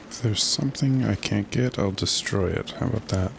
If there's something I can't get, I'll destroy it. How about that?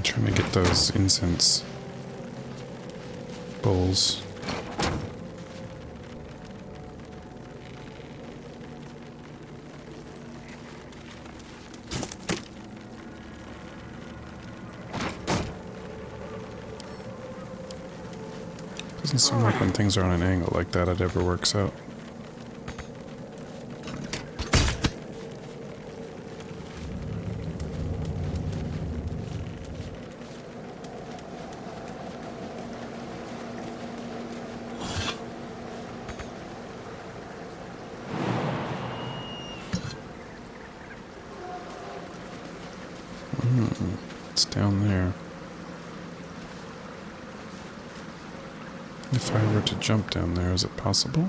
Trying to get those incense bowls. Doesn't seem like when things are on an angle like that it ever works out. It's down there. If I were to jump down there, is it possible?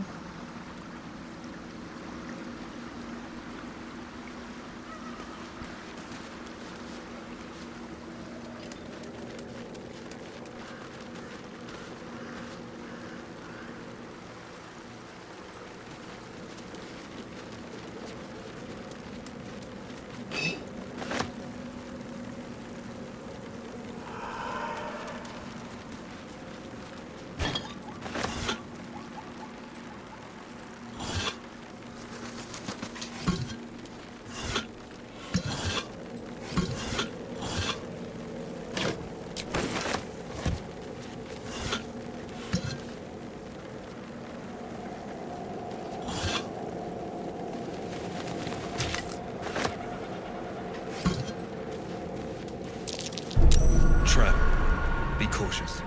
Be cautious.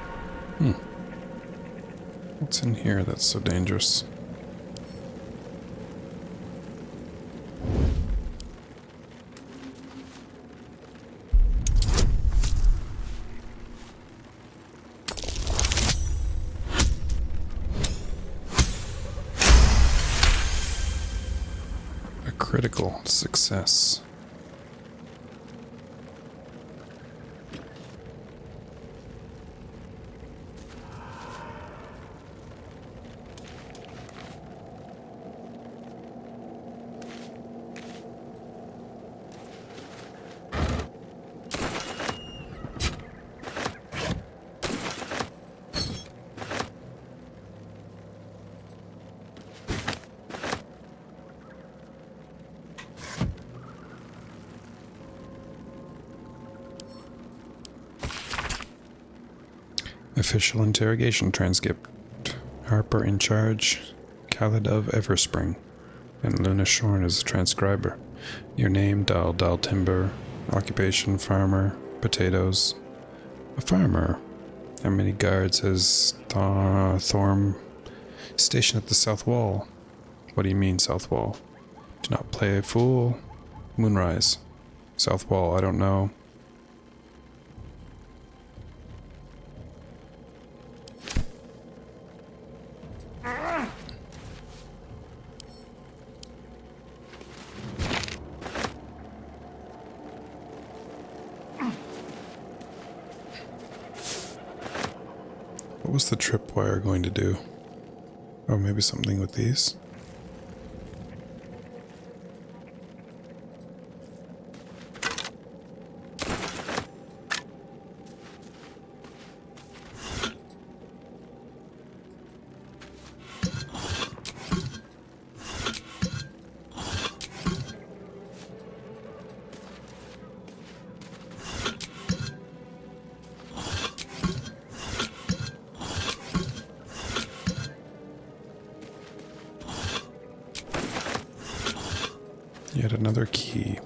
What's in here that's so dangerous? Critical success. Official interrogation transcript. Harper in charge, Khaled of Everspring, and Luna Shorn as the transcriber. Your name, Dal Timber. Occupation, farmer. Potatoes. A farmer. How many guards has Thorm stationed at the south wall? What do you mean, south wall? Do not play a fool. Moonrise. South wall, I don't know. What was the tripwire going to do? Oh, maybe something with these? Yet another key.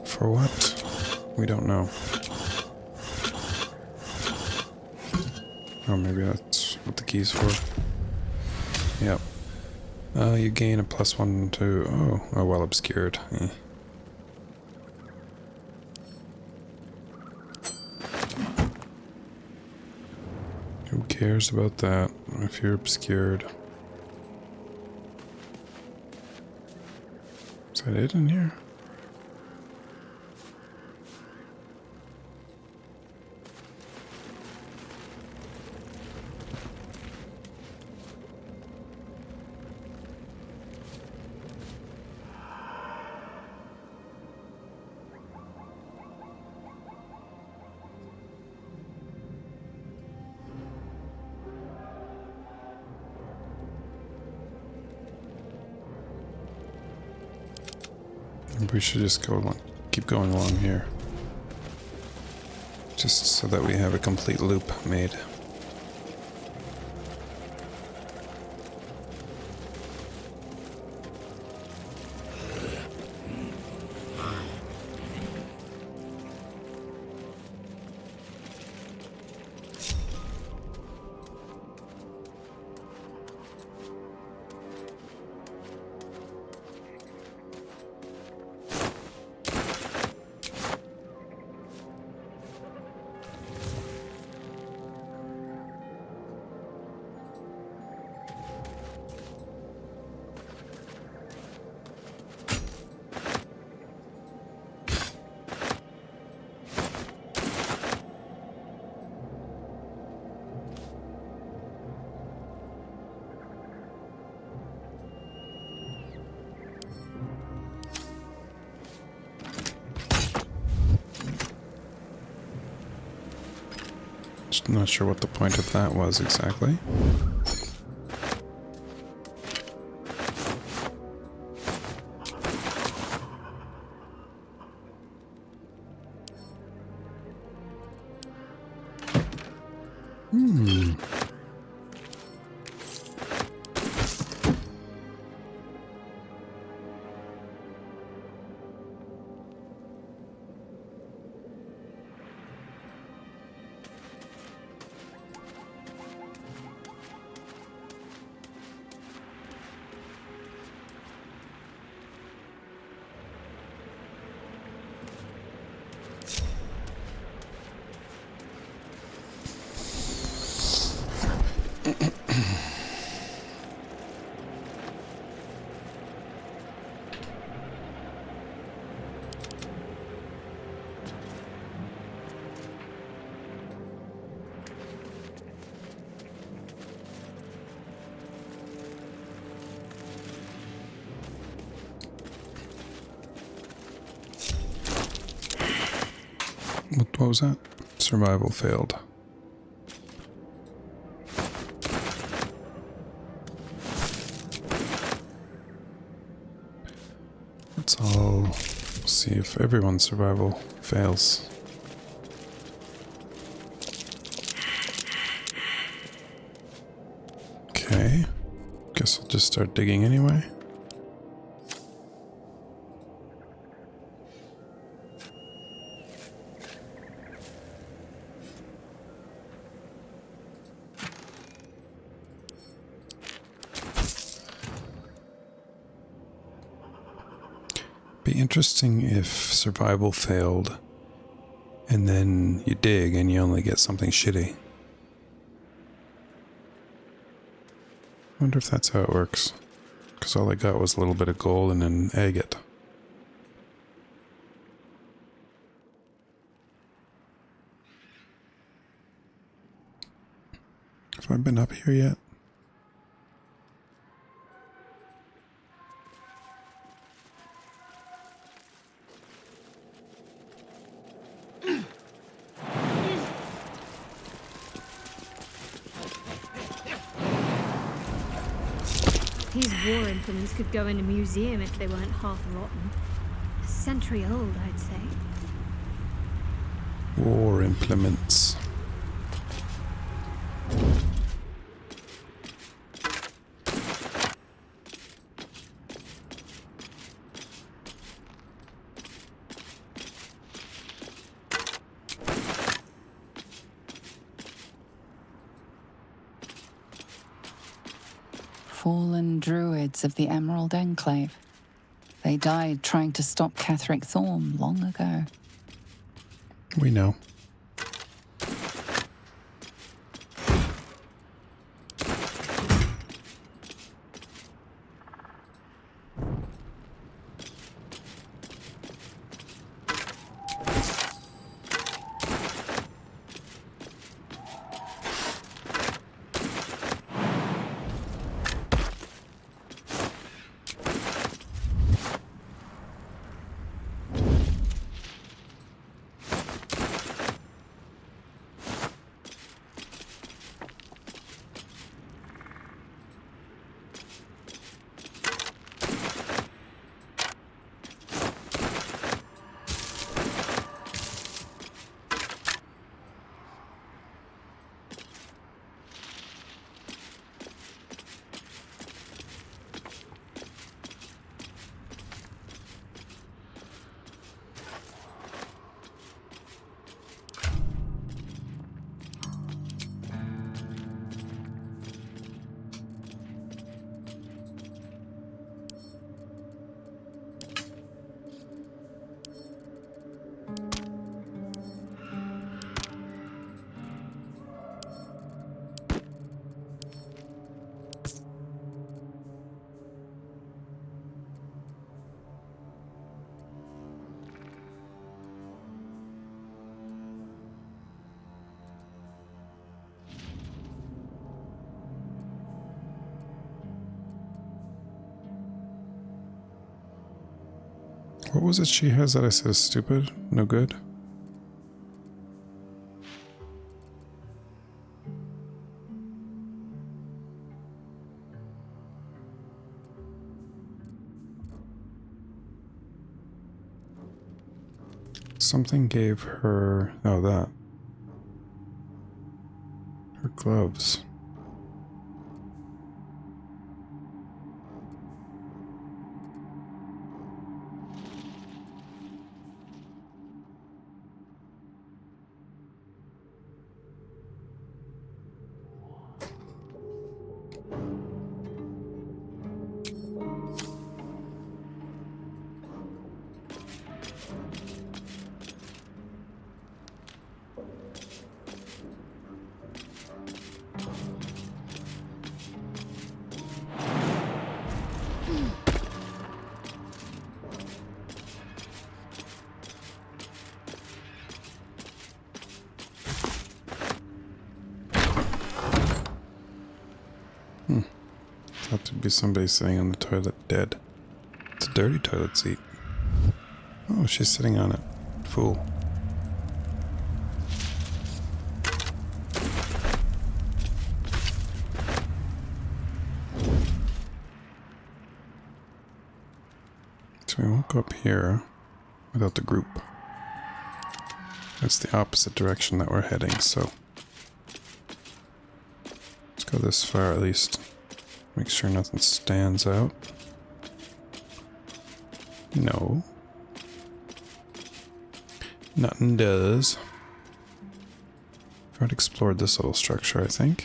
For what? We don't know. Oh, maybe that's what the key's for. Yep. You gain a +1 to... Oh, well obscured. Who cares about that if you're obscured? Is that it in here? We should just go along, keep going along here. Just so that we have a complete loop made. Just not sure what the point of that was exactly. What was that? Survival failed. Let's all see if everyone's survival fails. Okay. Guess I'll just start digging anyway. Be interesting if survival failed and then you dig and you only get something shitty. Wonder if that's how it works. Because all I got was a little bit of gold and an agate. Have I been up here yet? These war implements could go in a museum if they weren't half rotten. A century old, I'd say. War implements. Fallen druids of the Emerald Enclave. They died trying to stop Catherick Thorm long ago. We know. What was it she has that I said is stupid? No good? Something gave her... oh, that. Her gloves. Thought to be somebody sitting on the toilet dead. It's a dirty toilet seat. Oh, she's sitting on it. Fool. So we won't go up here without the group. That's the opposite direction that we're heading, so let's go this far at least. Make sure nothing stands out. No. Nothing does. I've already explored this little structure, I think.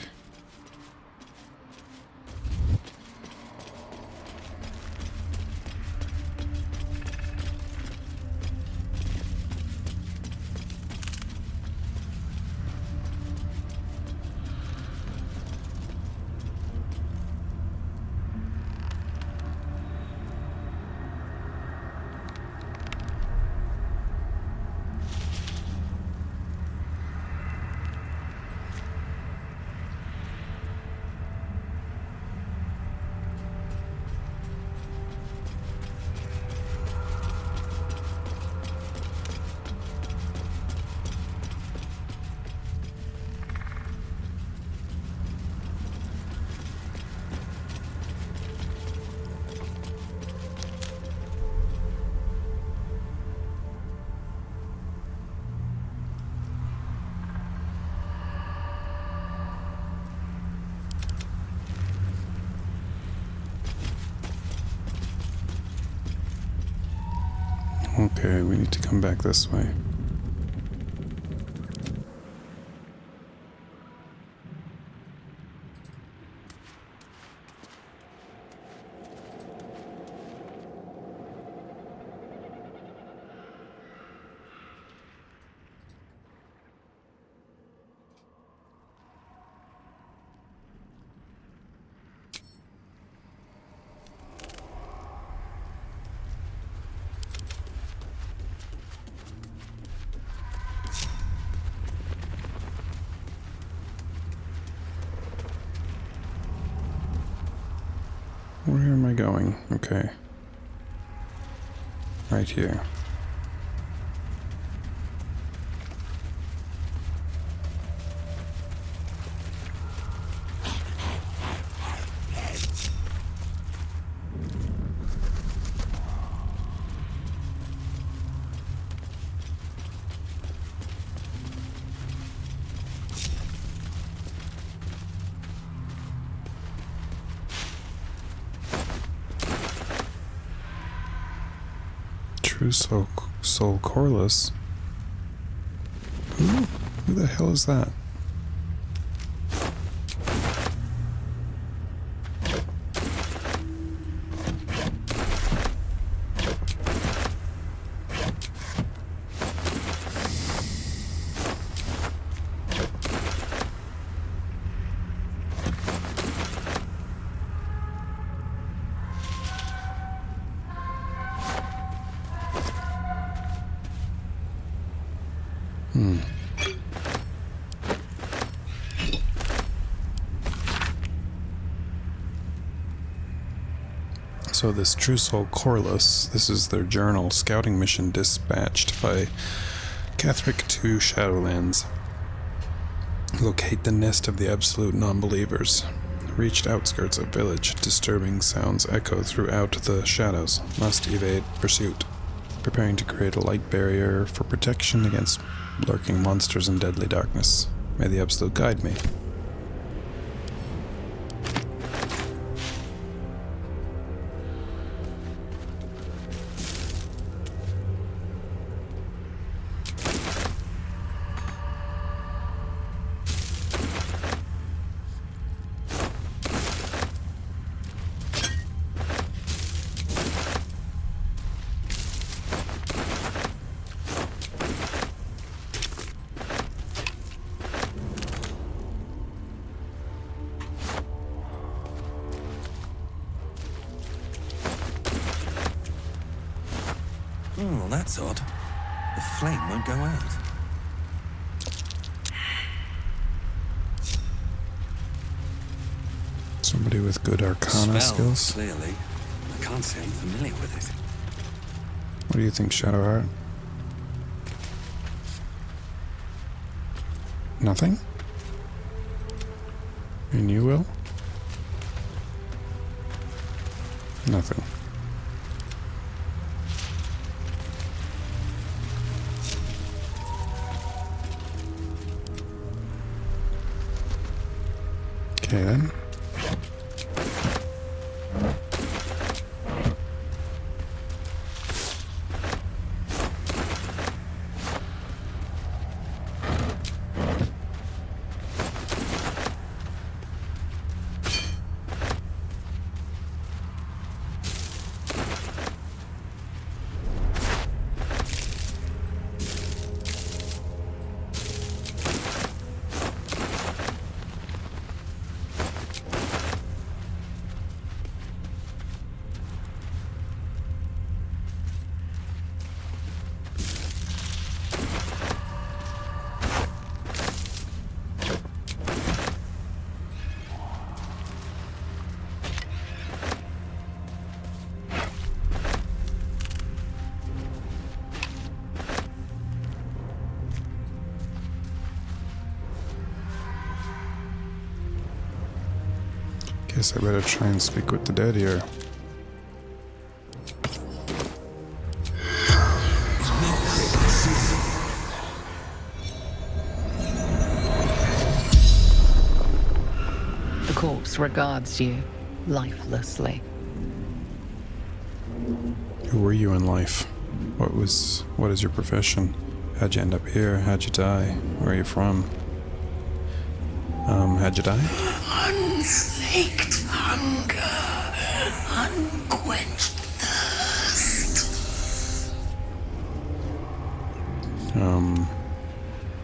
Okay, we need to come back this way. Where am I going? Okay. Right here. True soul coreless. Who the hell is that? So this True Soul Coreless, this is their journal scouting mission dispatched by Catherick to Shadowlands. Locate the nest of the absolute non-believers. Reached outskirts of village. Disturbing sounds echo throughout the shadows. Must evade pursuit. Preparing to create a light barrier for protection against lurking monsters and deadly darkness. May the absolute guide me. Well, that's odd. The flame won't go out. Somebody with good arcana Spell, skills. clearly. I can't say I'm familiar with it. What do you think, Shadowheart? Nothing? And you will? Okay then. Guess I better try and speak with the dead here. The corpse regards you lifelessly. Who were you in life? What is your profession? How'd you end up here? How'd you die? Where are you from? How'd you die? Unslaked hunger, unquenched thirst.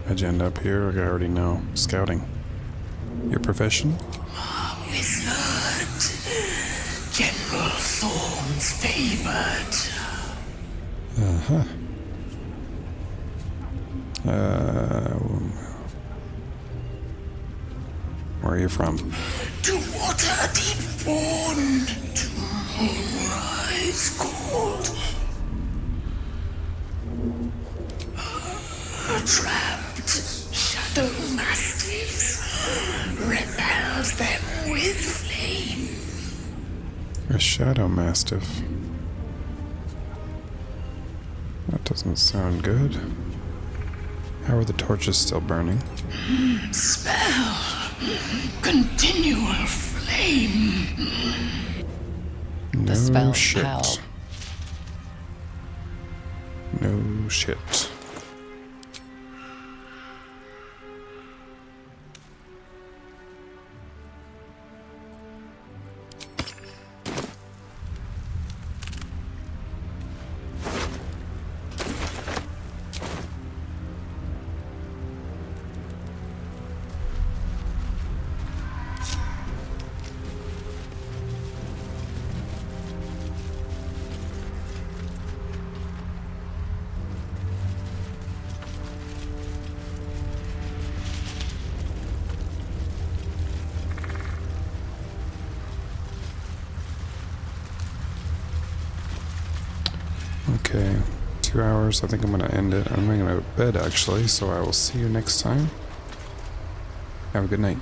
How'd you end up here? I already know. Scouting. Your profession? Wizard. General Thorn's favored. Uh-huh. Where are you from? To water deep born, to moonrise cold. Trapped shadow mastiffs, repels them with flame. A shadow mastiff. That doesn't sound good. How are the torches still burning? Spell. Continual flame. No The spell's shit. power. No shit. Okay, 2 hours. I think I'm going to end it. I'm going to go to bed actually, so I will see you next time. Have a good night.